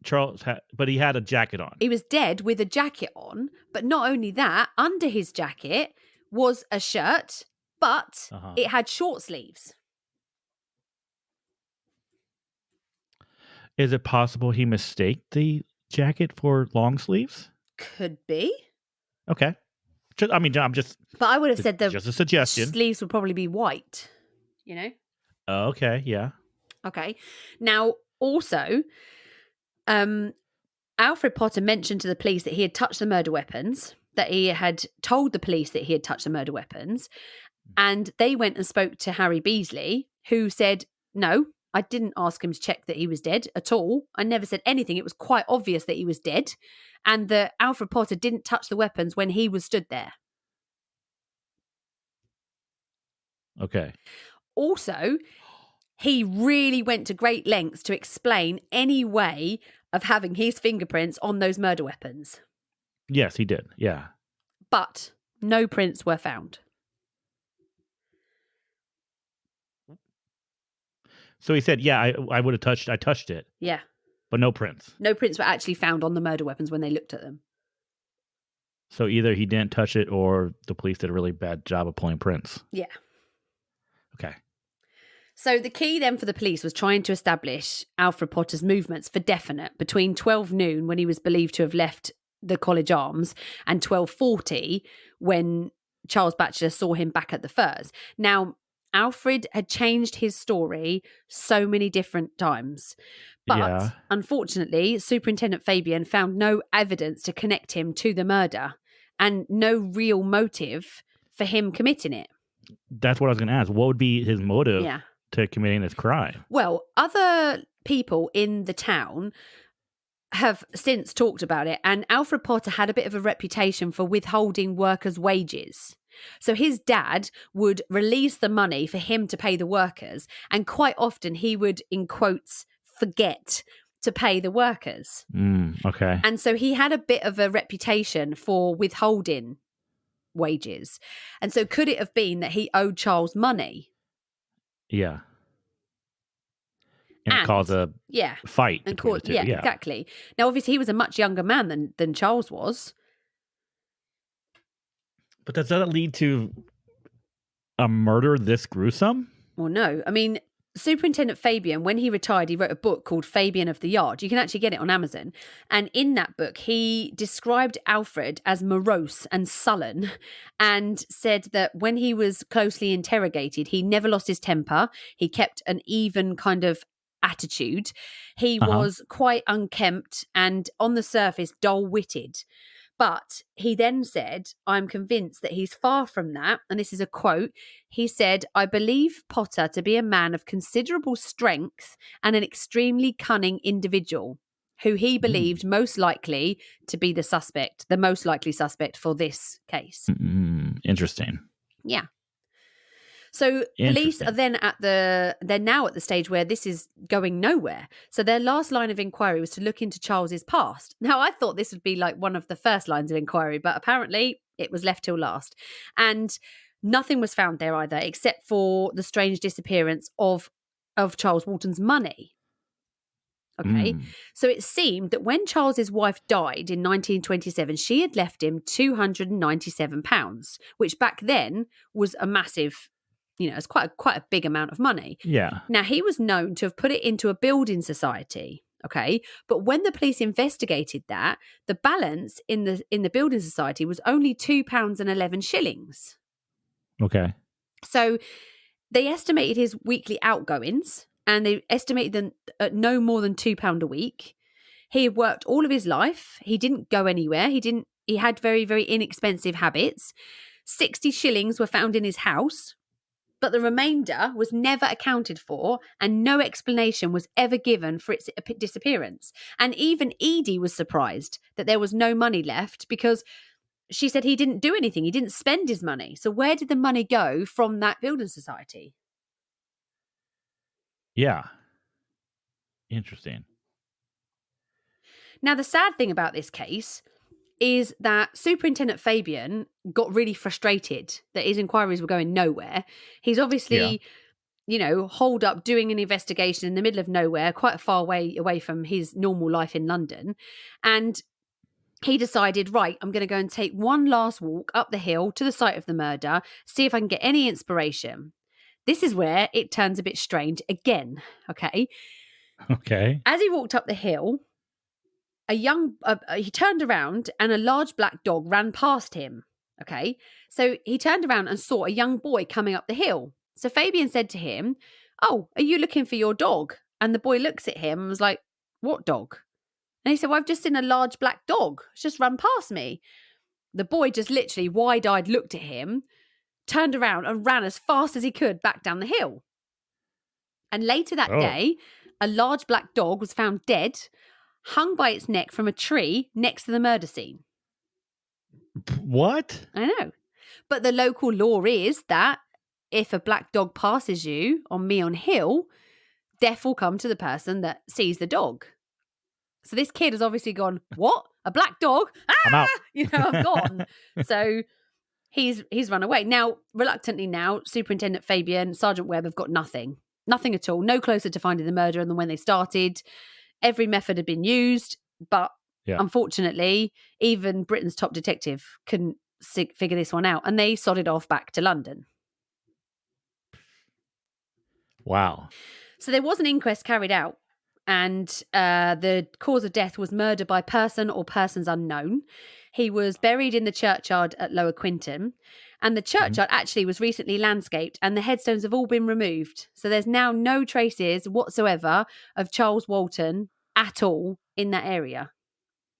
he had a jacket on. He was dead with a jacket on, but not only that, under his jacket was a shirt, but it had short sleeves. Is it possible he mistaked the jacket for long sleeves? Could be. Okay. I'm just But I would have said the just a suggestion. sleeves would probably be white, Okay, yeah. Okay. Now, also, Alfred Potter mentioned to the police that he had touched the murder weapons, that he had told the police that he had touched the murder weapons, and they went and spoke to Harry Beasley, who said, no, I didn't ask him to check that he was dead at all. I never said anything. It was quite obvious that he was dead, and that Alfred Potter didn't touch the weapons when he was stood there. Okay. Also, he really went to great lengths to explain any way of having his fingerprints on those murder weapons. Yes, he did. Yeah. But no prints were found. So he said, yeah, I would have I touched it. Yeah. But no prints. No prints were actually found on the murder weapons when they looked at them. So either he didn't touch it or the police did a really bad job of pulling prints. Yeah. Okay. So the key then for the police was trying to establish Alfred Potter's movements for definite between 12 noon, when he was believed to have left the College Arms, and 12:40 when Charles Batchelor saw him back at the Firs. Now, Alfred had changed his story so many different times. But unfortunately, Superintendent Fabian found no evidence to connect him to the murder and no real motive for him committing it. That's what I was going to ask. What would be his motive to committing this crime? Well, other people in the town have since talked about it, and Alfred Potter had a bit of a reputation for withholding workers' wages. So his dad would release the money for him to pay the workers, and quite often he would, in quotes, forget to pay the workers. Okay. And so he had a bit of a reputation for withholding wages. And so could it have been that he owed Charles money? Yeah. And it caused a fight between the two. Yeah, exactly. Now, obviously, he was a much younger man than Charles was. But does that lead to a murder this gruesome? Well, no. I mean, Superintendent Fabian, when he retired, he wrote a book called Fabian of the Yard. You can actually get it on Amazon. And in that book, he described Alfred as morose and sullen, and said that when he was closely interrogated, he never lost his temper. He kept an even kind of attitude. He was quite unkempt and, on the surface, dull-witted. But he then said, I'm convinced that he's far from that. And this is a quote. He said, I believe Potter to be a man of considerable strength and an extremely cunning individual, who he believed most likely to be the most likely suspect for this case. Interesting. Yeah. So police are then they're now at the stage where this is going nowhere. So their last line of inquiry was to look into Charles's past. Now, I thought this would be like one of the first lines of inquiry, but apparently it was left till last. And nothing was found there either, except for the strange disappearance of Charles Walton's money. Okay. So it seemed that when Charles's wife died in 1927, she had left him £297, which back then was a massive, it's quite a big amount of money. Yeah. Now, he was known to have put it into a building society, okay? But when the police investigated that, the balance in the building society was only £2.11. Okay. So they estimated his weekly outgoings, and they estimated them at no more than £2 a week. He had worked all of his life. He didn't go anywhere. He had very, very inexpensive habits. 60 shillings were found in his house, but the remainder was never accounted for, and no explanation was ever given for its disappearance. And even Edie was surprised that there was no money left, because she said he didn't do anything. He didn't spend his money. So where did the money go from that building society? Yeah. Interesting. Now, the sad thing about this case is that Superintendent Fabian got really frustrated that his inquiries were going nowhere. He's obviously, holed up doing an investigation in the middle of nowhere, quite a far way away from his normal life in London. And he decided, right, I'm going to go and take one last walk up the hill to the site of the murder, see if I can get any inspiration. This is where it turns a bit strange again, okay? Okay. As he walked up the hill, he turned around and a large black dog ran past him. Okay. So he turned around and saw a young boy coming up the hill. So Fabian said to him, "Oh, are you looking for your dog?" And the boy looks at him and was like, "What dog?" And he said, "Well, I've just seen a large black dog. It's just run past me." The boy just literally wide-eyed looked at him, turned around and ran as fast as he could back down the hill. And later that Oh, day, a large black dog was found dead, hung by its neck from a tree next to the murder scene. what? I know. But the local law is that if a black dog passes you on Meon Hill, death will come to the person that sees the dog. So this kid has obviously gone, "What? A black dog? I'm Ah! out. I'm gone." So he's run away. Now, reluctantly now, Superintendent Fabian, Sergeant Webb have got nothing. Nothing at all. No closer to finding the murderer than when they started. Every method had been used, but Yeah. unfortunately, even Britain's top detective couldn't figure this one out, and they sodded off back to London. Wow. So there was an inquest carried out, and the cause of death was murder by person or persons unknown. He was buried in the churchyard at Lower Quinton, and the churchyard actually was recently landscaped, and the headstones have all been removed. So there's now no traces whatsoever of Charles Walton at all in that area.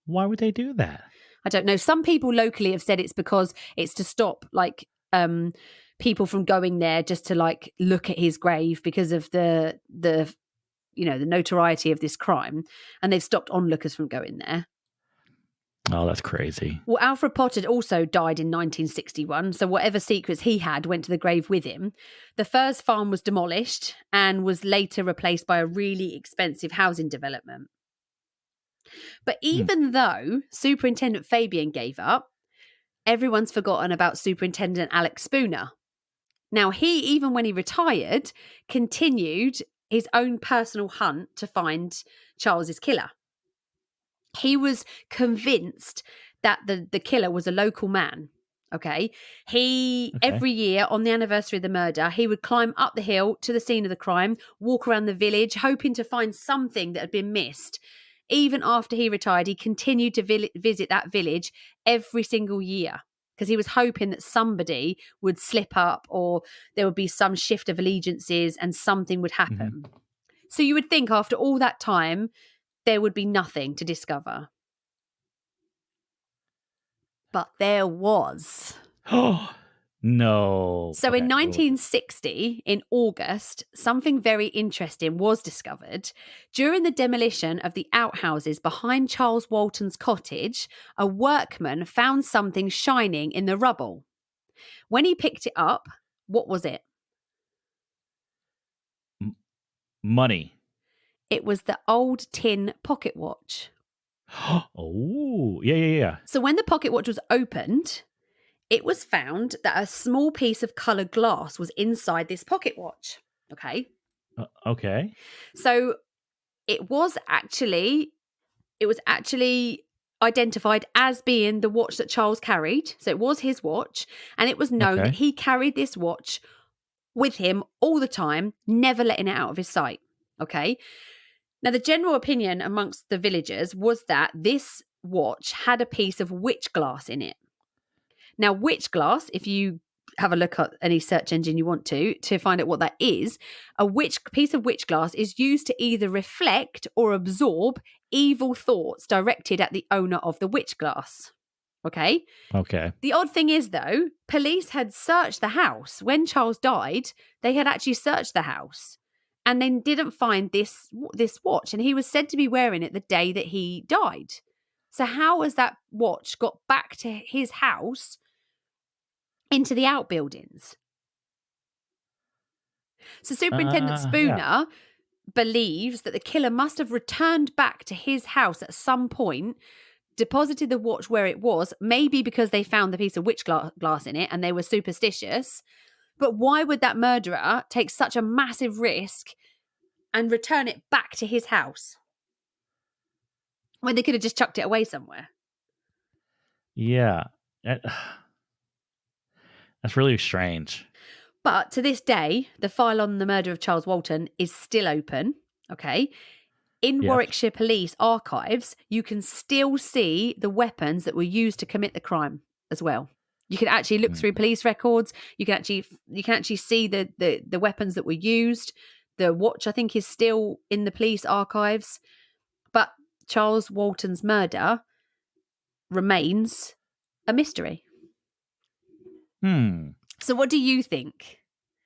Why would they do that? I don't know. Some people locally have said it's because it's to stop people from going there just to like look at his grave because of the notoriety of this crime, and they've stopped onlookers from going there. Oh, that's crazy. Well, Alfred Potter also died in 1961, so whatever secrets he had went to the grave with him. The first farm was demolished and was later replaced by a really expensive housing development. But even though Superintendent Fabian gave up, everyone's forgotten about Superintendent Alex Spooner. Now, he, even when he retired, continued his own personal hunt to find Charles's killer. He was convinced that the killer was a local man. Okay. Every year on the anniversary of the murder, he would climb up the hill to the scene of the crime, walk around the village, hoping to find something that had been missed. Even after he retired, he continued to visit that village every single year because he was hoping that somebody would slip up or there would be some shift of allegiances and something would happen. Mm-hmm. So you would think after all that time, there would be nothing to discover. But there was. Oh, no. So in 1960, in August, something very interesting was discovered. During the demolition of the outhouses behind Charles Walton's cottage, a workman found something shining in the rubble. When he picked it up, what was it? Money. It was the old tin pocket watch. Oh, yeah. So when the pocket watch was opened, it was found that a small piece of coloured glass was inside this pocket watch. Okay. Okay. So it was actually identified as being the watch that Charles carried. So it was his watch, and it was known that he carried this watch with him all the time, never letting it out of his sight. Okay. Now, the general opinion amongst the villagers was that this watch had a piece of witch glass in it. Now, witch glass, if you have a look at any search engine you want to find out what that is, a piece of witch glass is used to either reflect or absorb evil thoughts directed at the owner of the witch glass. Okay? Okay. The odd thing is, though, police had searched the house. When Charles died, they had actually searched the house and then didn't find this watch. And he was said to be wearing it the day that he died. So how has that watch got back to his house into the outbuildings? So Superintendent Spooner believes that the killer must have returned back to his house at some point, deposited the watch where it was, maybe because they found the piece of witch glass in it and they were superstitious. But why would that murderer take such a massive risk and return it back to his house when they could have just chucked it away somewhere? Yeah. That's really strange. But to this day, the file on the murder of Charles Walton is still open. Okay. In Warwickshire police archives, you can still see the weapons that were used to commit the crime as well. You can actually look through police records. You can actually see the weapons that were used. The watch, I think, is still in the police archives. But Charles Walton's murder remains a mystery. So what do you think?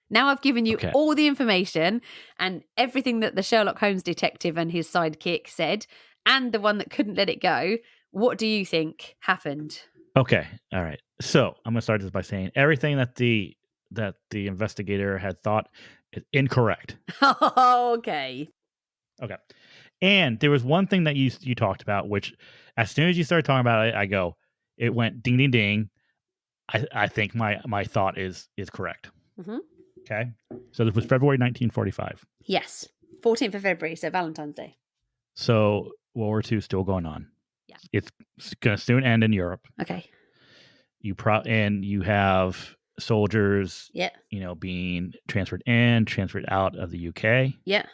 Now I've given you all the information and everything that the Sherlock Holmes detective and his sidekick said, and the one that couldn't let it go. What do you think happened? Okay. All right. So I'm gonna start this by saying everything that the investigator had thought is incorrect. Okay. Okay. And there was one thing that you talked about, which as soon as you started talking about it, I go, it went ding ding ding. I think my thought is correct. Mm-hmm. Okay. So this was February 1945. Yes. 14th of February, so Valentine's Day. So World War II is still going on. Yeah. It's going to soon end in Europe. Okay. And you have soldiers, yeah, being transferred in, transferred out of the UK. Yeah.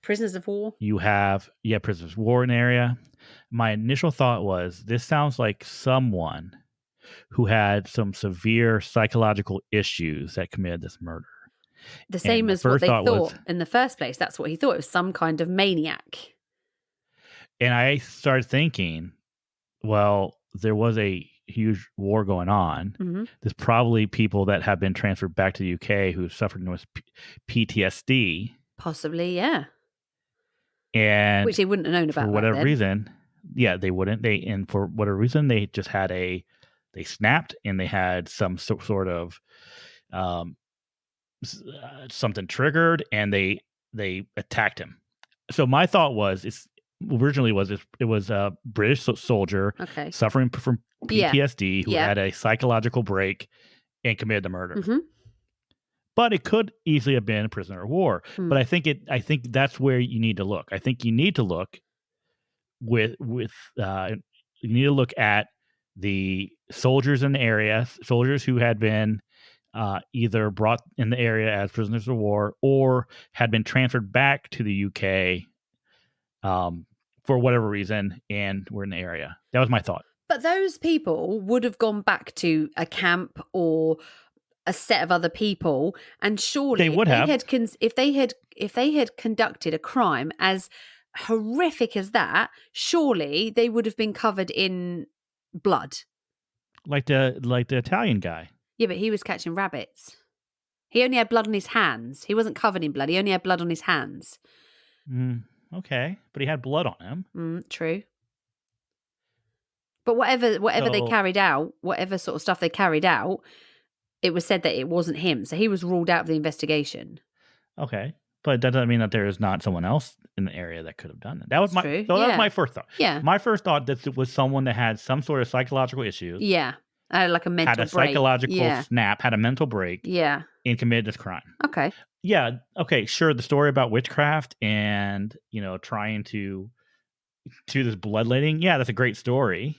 Prisoners of war. You have, prisoners of war in the area. My initial thought was, this sounds like someone who had some severe psychological issues that committed this murder. The same as what they thought in the first place. That's what he thought. It was some kind of maniac. And I started thinking, well, there was a huge war going on. Mm-hmm. There's probably people that have been transferred back to the UK who suffered with PTSD. Possibly, yeah. And which they wouldn't have known about for whatever reason. Yeah, they wouldn't. And for whatever reason, they just had they snapped and they had some sort of something triggered and they attacked him. So my thought was, it was a British soldier suffering from PTSD who had a psychological break and committed the murder. Mm-hmm. But it could easily have been a prisoner of war. But I think that's where you need to look. I think you need to look you need to look at the soldiers in the area, soldiers who had been either brought in the area as prisoners of war or had been transferred back to the UK for whatever reason and were in the area. That was my thought. But those people would have gone back to a camp or a set of other people, and surely they would have. If they had conducted a crime as horrific as that, surely they would have been covered in blood. Like the Italian guy. Yeah, but he was catching rabbits. He only had blood on his hands. He wasn't covered in blood. He only had blood on his hands. Okay, but he had blood on him. True. But whatever they carried out, whatever sort of stuff they carried out, it was said that it wasn't him. So he was ruled out of the investigation. Okay. But that doesn't mean that there is not someone else in the area that could have done it. That was true. That was my first thought. Yeah. My first thought that it was someone that had some sort of psychological issues. Yeah. Like a mental break. Had a psychological snap, had a mental break. Yeah. And committed this crime. Okay. Yeah. Okay. Sure. The story about witchcraft and, trying to do this bloodletting. Yeah, that's a great story.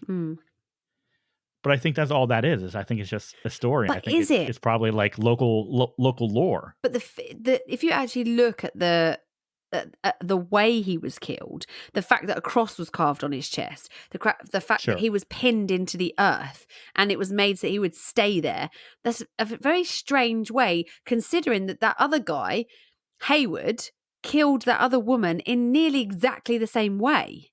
But I think that's all that is I think it's just a story. But I think it's probably like local lore. But if you actually look at the way he was killed, the fact that a cross was carved on his chest, the fact that he was pinned into the earth and it was made so he would stay there, that's a very strange way, considering that other guy, Hayward, killed that other woman in nearly exactly the same way.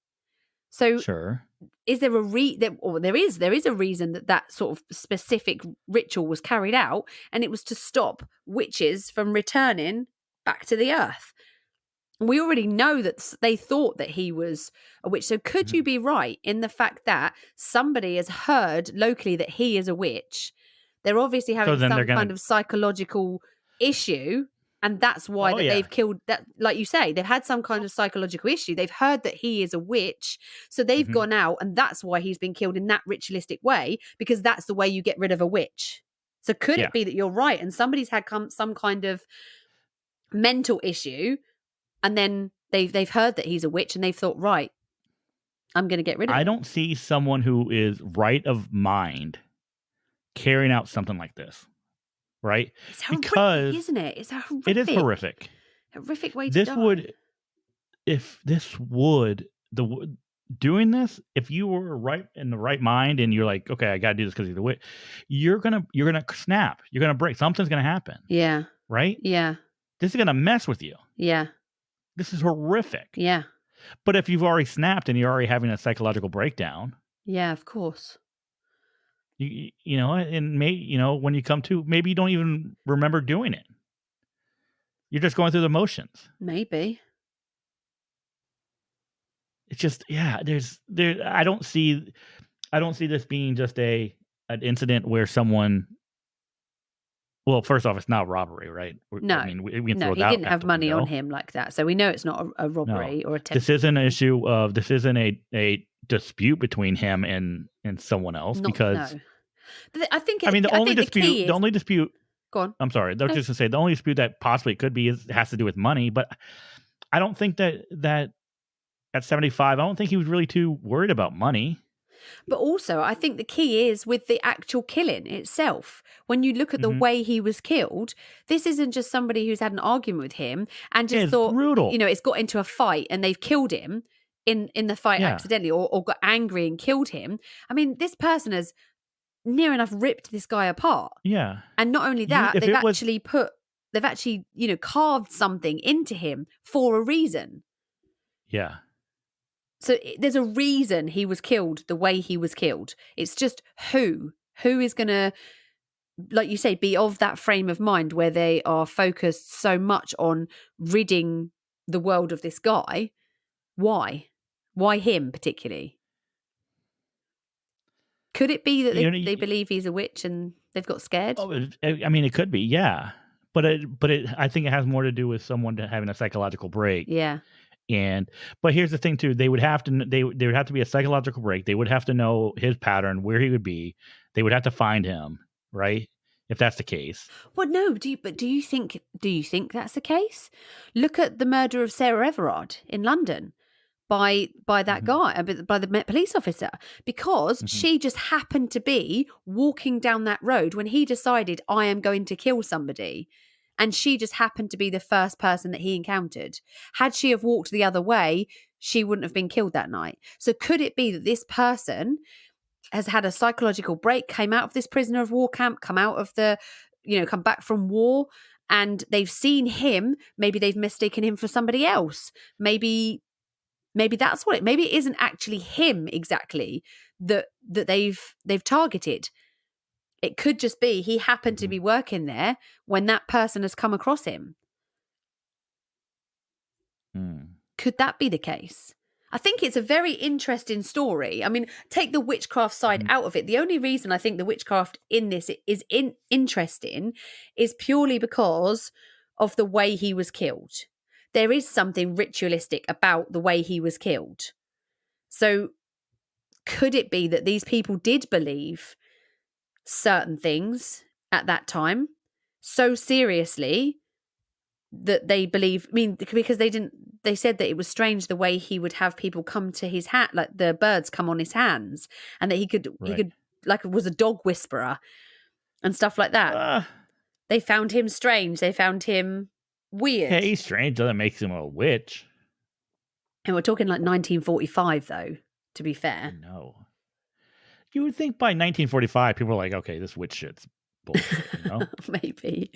So sure. Is there there is a reason that sort of specific ritual was carried out, and it was to stop witches from returning back to the earth. We already know that they thought that he was a witch. So could you be right in the fact that somebody has heard locally that he is a witch? They're obviously having some kind of psychological issue. And that's why they've killed that. Like you say, they've had some kind of psychological issue. They've heard that he is a witch. So they've gone out, and that's why he's been killed in that ritualistic way, because that's the way you get rid of a witch. So could it be that you're right and somebody's had some kind of mental issue, and then they've heard that he's a witch and they've thought, right, I'm going to get rid of him. I don't see someone who is right of mind carrying out something like this. Right? It's horrific, isn't it? It's horrific. It is horrific. Horrific way to die. doing this, if you were right in the right mind and you're like, okay, I got to do this because he's a witch, you're gonna snap. You're gonna break. Something's gonna happen, Yeah. right? Yeah. This is gonna mess with you. Yeah. This is horrific. Yeah. But if you've already snapped and you're already having a psychological breakdown, Yeah, of course. you know, and when you come to, maybe you don't even remember doing it. You're just going through the motions. Maybe. It's just, yeah, I don't see this being just an incident where someone, well, first off, it's not robbery, right? No. I mean, we can No, throw he that didn't out have the money on window. him like that. So we know it's not a No, robbery or a this isn't an issue of, this isn't a dispute between him and someone else, because no. But I think I mean, the only the key is, dispute. go on. I'm sorry, I was just gonna say the only dispute that possibly could be has to do with money, but I don't think that at 75, I don't think he was really too worried about money. But also, I think the key is with the actual killing itself. When you look at the way he was killed, this isn't just somebody who's had an argument with him and just thought, brutal. it's got into a fight and they've killed him in the fight accidentally, or got angry and killed him. I mean, this person has near enough ripped this guy apart. Yeah. And not only that, they've actually carved something into him for a reason. Yeah. So there's a reason he was killed the way he was killed. It's just who is going to, like you say, be of that frame of mind where they are focused so much on ridding the world of this guy. Why him particularly? Could it be that they believe he's a witch and they've got scared? Oh, I mean, it could be, yeah. But I think it has more to do with someone having a psychological break. Yeah. But here's the thing too: they would have to be a psychological break. They would have to know his pattern, where he would be. They would have to find him, right? If that's the case. Well, no. Do you think that's the case? Look at the murder of Sarah Everard in London by that guy, by the Met police officer, because she just happened to be walking down that road when he decided, I am going to kill somebody. And she just happened to be the first person that he encountered. Had she have walked the other way, she wouldn't have been killed that night. So could it be that this person has had a psychological break, came out of this prisoner of war camp, come back from war, and they've seen him, maybe they've mistaken him for somebody else. Maybe that's what maybe it isn't actually him exactly that they've targeted. It could just be he happened to be working there when that person has come across him. Could that be the case? I think it's a very interesting story. I mean, take the witchcraft side out of it. The only reason I think the witchcraft in this is interesting is purely because of the way he was killed. There is something ritualistic about the way he was killed. So could it be that these people did believe certain things at that time so seriously that they believe, because they said that it was strange the way he would have people come to his hat, like the birds come on his hands, and that he could like, was a dog whisperer and stuff like that. They found him strange. They found him weird. Hey, he's strange doesn't make him a witch. And we're talking like 1945 though, to be fair. No. You would think by 1945 people are like, okay, this witch shit's bullshit, you know? Maybe.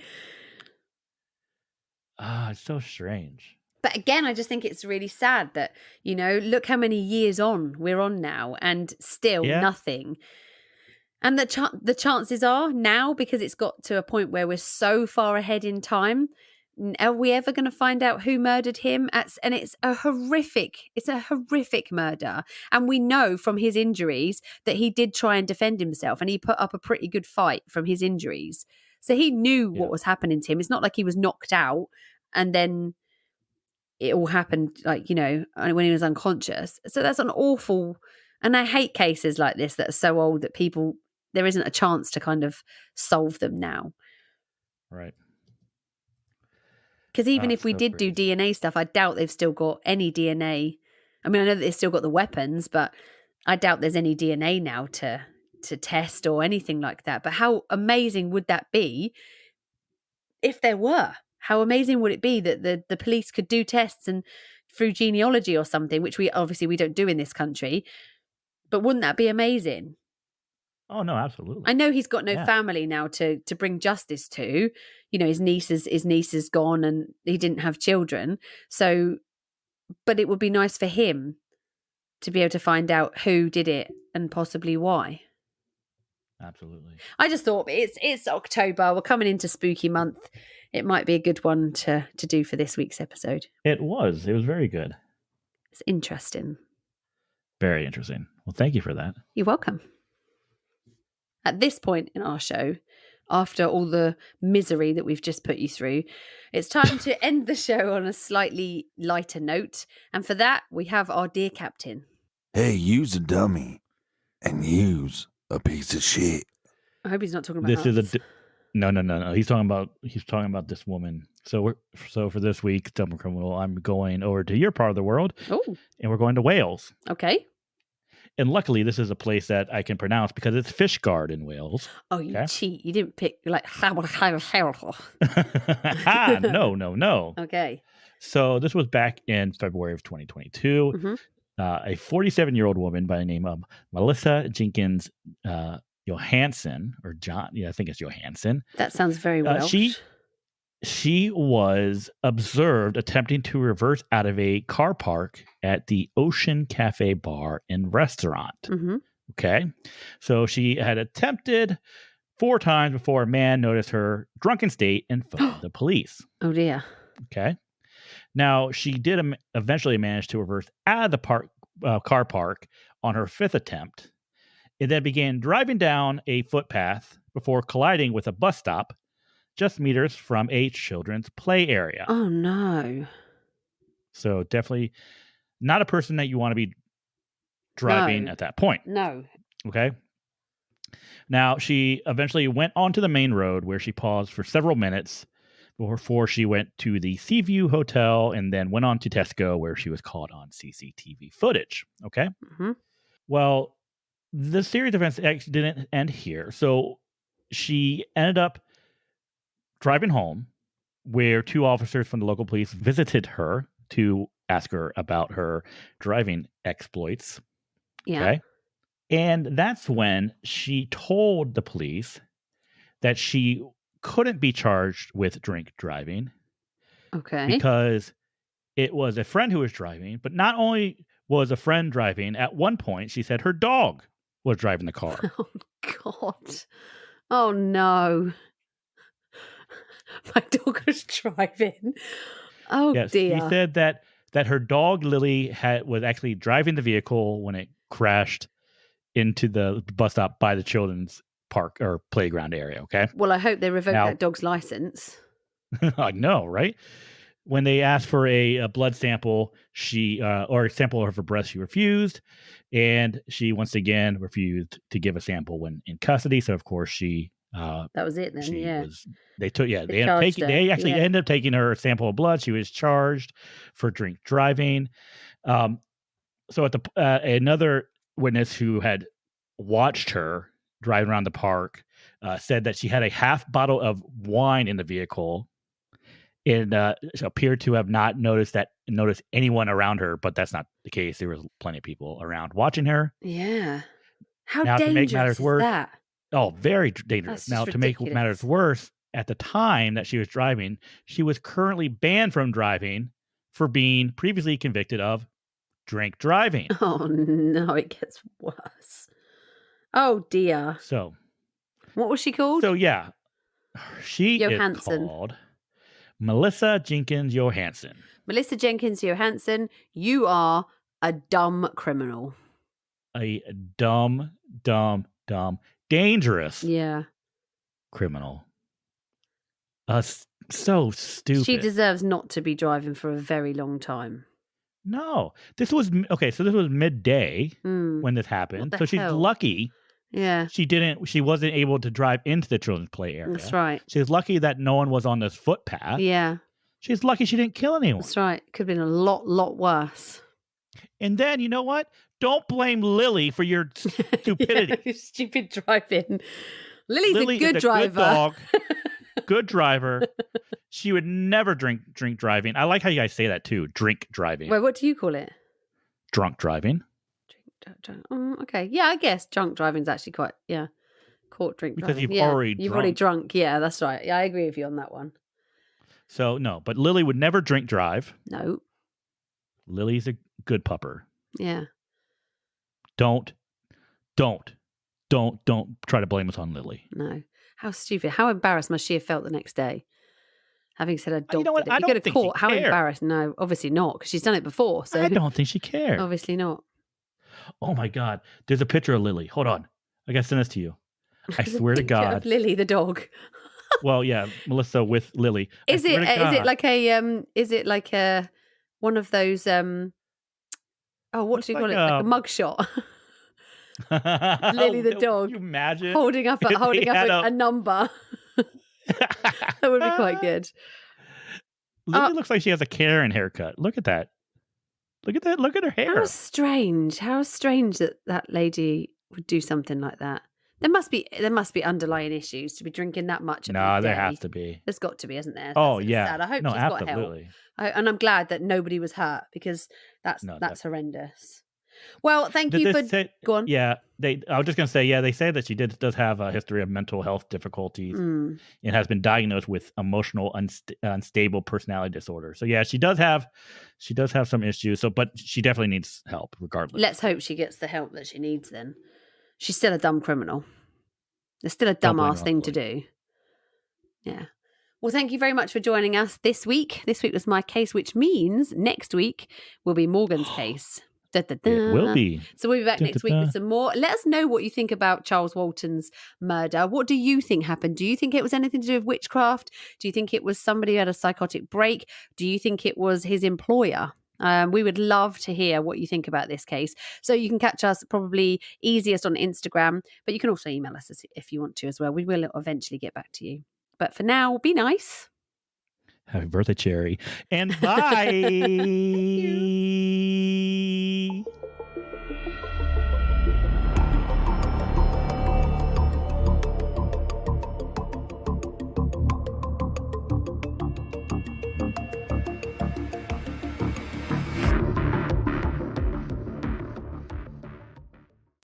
It's so strange. But again, I just think it's really sad that, look how many years we're on now, and still nothing. And the chances are now, because it's got to a point where we're so far ahead in time, are we ever going to find out who murdered him? And it's a horrific murder. And we know from his injuries that he did try and defend himself, and he put up a pretty good fight from his injuries. So he knew what was happening to him. It's not like he was knocked out and then it all happened, like, when he was unconscious. So that's an awful, and I hate cases like this that are so old that there isn't a chance to kind of solve them now. Right. Because even if we did do DNA stuff, I doubt they've still got any DNA. I mean, I know that they've still got the weapons, but I doubt there's any DNA now to test or anything like that. But how amazing would that be if there were? How amazing would it be that the police could do tests and through genealogy or something, which we don't do in this country. But wouldn't that be amazing? Oh no, absolutely. I know he's got no family now to bring justice to. His niece is gone and he didn't have children. So, but it would be nice for him to be able to find out who did it and possibly why. Absolutely. I just thought it's October. We're coming into spooky month. It might be a good one to do for this week's episode. It was very good. It's interesting. Very interesting. Well, thank you for that. You're welcome. At this point in our show, after all the misery that we've just put you through, it's time to end the show on a slightly lighter note. And for that, we have our dear captain. Hey, you's a dummy. And you's a piece of shit. I hope he's not talking about this. us. No. He's talking about this woman. So for this week, Dumb Criminal, I'm going over to your part of the world. Oh. And we're going to Wales. Okay. And luckily, this is a place that I can pronounce because it's Fishguard in Wales. Oh, you okay? cheat. You didn't pick like... No. Okay. So this was back in February of 2022. Mm-hmm. A 47-year-old woman by the name of Melissa Jenkins Johansson, or John. Yeah, I think it's Johansson. That sounds very Welsh. She was observed attempting to reverse out of a car park at the Ocean Cafe bar and restaurant. Mm-hmm. Okay. So she had attempted 4 times before a man noticed her drunken state and phoned the police. Oh, dear. Okay. Now, she did eventually manage to reverse out of the car park on her 5th attempt. It then began driving down a footpath before colliding with a bus stop just meters from a children's play area. Oh, no. So definitely not a person that you want to be driving at that point. No. Okay. Now, she eventually went onto the main road where she paused for several minutes before she went to the Seaview Hotel and then went on to Tesco where she was caught on CCTV footage. Okay. Mm-hmm. Well, the series of events actually didn't end here. So she ended up driving home where 2 officers from the local police visited her to ask her about her driving exploits. Yeah. Okay. And that's when she told the police that she couldn't be charged with drink driving. Okay. Because it was a friend who was driving, but not only was a friend driving, at one point she said her dog was driving the car. Oh, God. Oh, no. My dog was driving. Oh, yes, dear. She said that her dog Lily was actually driving the vehicle when it crashed into the bus stop by the children's park or playground area. Okay. Well, I hope they revoked that dog's license. I know, right? When they asked for a blood sample, or a sample of her breath, she refused, and she once again refused to give a sample when in custody. So of course she. That was it then. They actually ended up taking her sample of blood. She was charged for drink driving. So at another witness who had watched her drive around the park said that she had a half bottle of wine in the vehicle and appeared to have not noticed anyone around her, but that's not the case. There was plenty of people around watching her. Yeah. How dangerous is that? Oh, very dangerous. Now, to make matters worse, at the time that she was driving, she was currently banned from driving for being previously convicted of drink driving. Oh, no, it gets worse. Oh, dear. So. What was she called? So, yeah. She is called Melissa Jenkins Johansson. Melissa Jenkins Johansson, you are a dumb criminal. A dumb, dangerous criminal. So stupid. She deserves not to be driving for a very long time. No. This was midday when this happened. So she's lucky. Yeah. She wasn't able to drive into the children's play area. That's right. She's lucky that no one was on this footpath. Yeah. She's lucky she didn't kill anyone. That's right. Could have been a lot worse. And then, you know what? Don't blame Lily for your stupidity. Stupid driving. Lily's a good driver. Good dog. good driver. She would never drink driving. I like how you guys say that too. Drink driving. Well, what do you call it? Drunk driving. Okay. Yeah, I guess drunk driving's actually quite, caught drink Because driving. you've already You've already drunk. drunk. Yeah, that's right. Yeah, I agree with you on that one. So no, but Lily would never drink drive. No. Lily's a good pupper. Yeah. Don't try to blame us on Lily. No. How stupid. How embarrassed must she have felt the next day? Having said her dog You know what? did it. I You don't could have think she caught. How cared. embarrassed. No, obviously not, because she's done it before. So I don't think she cared. obviously not. Oh my God. There's a picture of Lily. Hold on. I got to send this to you. I There's a swear to picture God. of Lily the dog. Well, yeah, Melissa with Lily. Is it like a one of those what Looks do you call like it? Like a mug shot. Lily the dog. Can you imagine? holding up if they had a number. That would be quite good. Lily looks like she has a Karen haircut. Look at that. Look at that. Look at her hair. How strange that lady would do something like that. There must be underlying issues to be drinking that much. No, there has to be. There's got to be, isn't there? Oh, That's yeah. sad. I hope No, she's got help. absolutely. And I'm glad that nobody was hurt, because that's horrendous. Well, thank Did you they for say- go on. Yeah, I was just going to say, yeah, they say that she does have a history of mental health difficulties and has been diagnosed with emotional unstable personality disorder. So yeah, she does have some issues. So, but she definitely needs help regardless. Let's hope she gets the help that she needs then. She's still a dumb criminal. It's still a dumbass thing to do. Yeah. Well, thank you very much for joining us this week. This week was my case, which means next week will be Morgan's case. It will be. So we'll be back next week with some more. Let us know what you think about Charles Walton's murder. What do you think happened? Do you think it was anything to do with witchcraft? Do you think it was somebody who had a psychotic break? Do you think it was his employer? We would love to hear what you think about this case. So you can catch us probably easiest on Instagram, but you can also email us if you want to as well. We will eventually get back to you. But for now, be nice. Happy birthday, Cherry. And bye.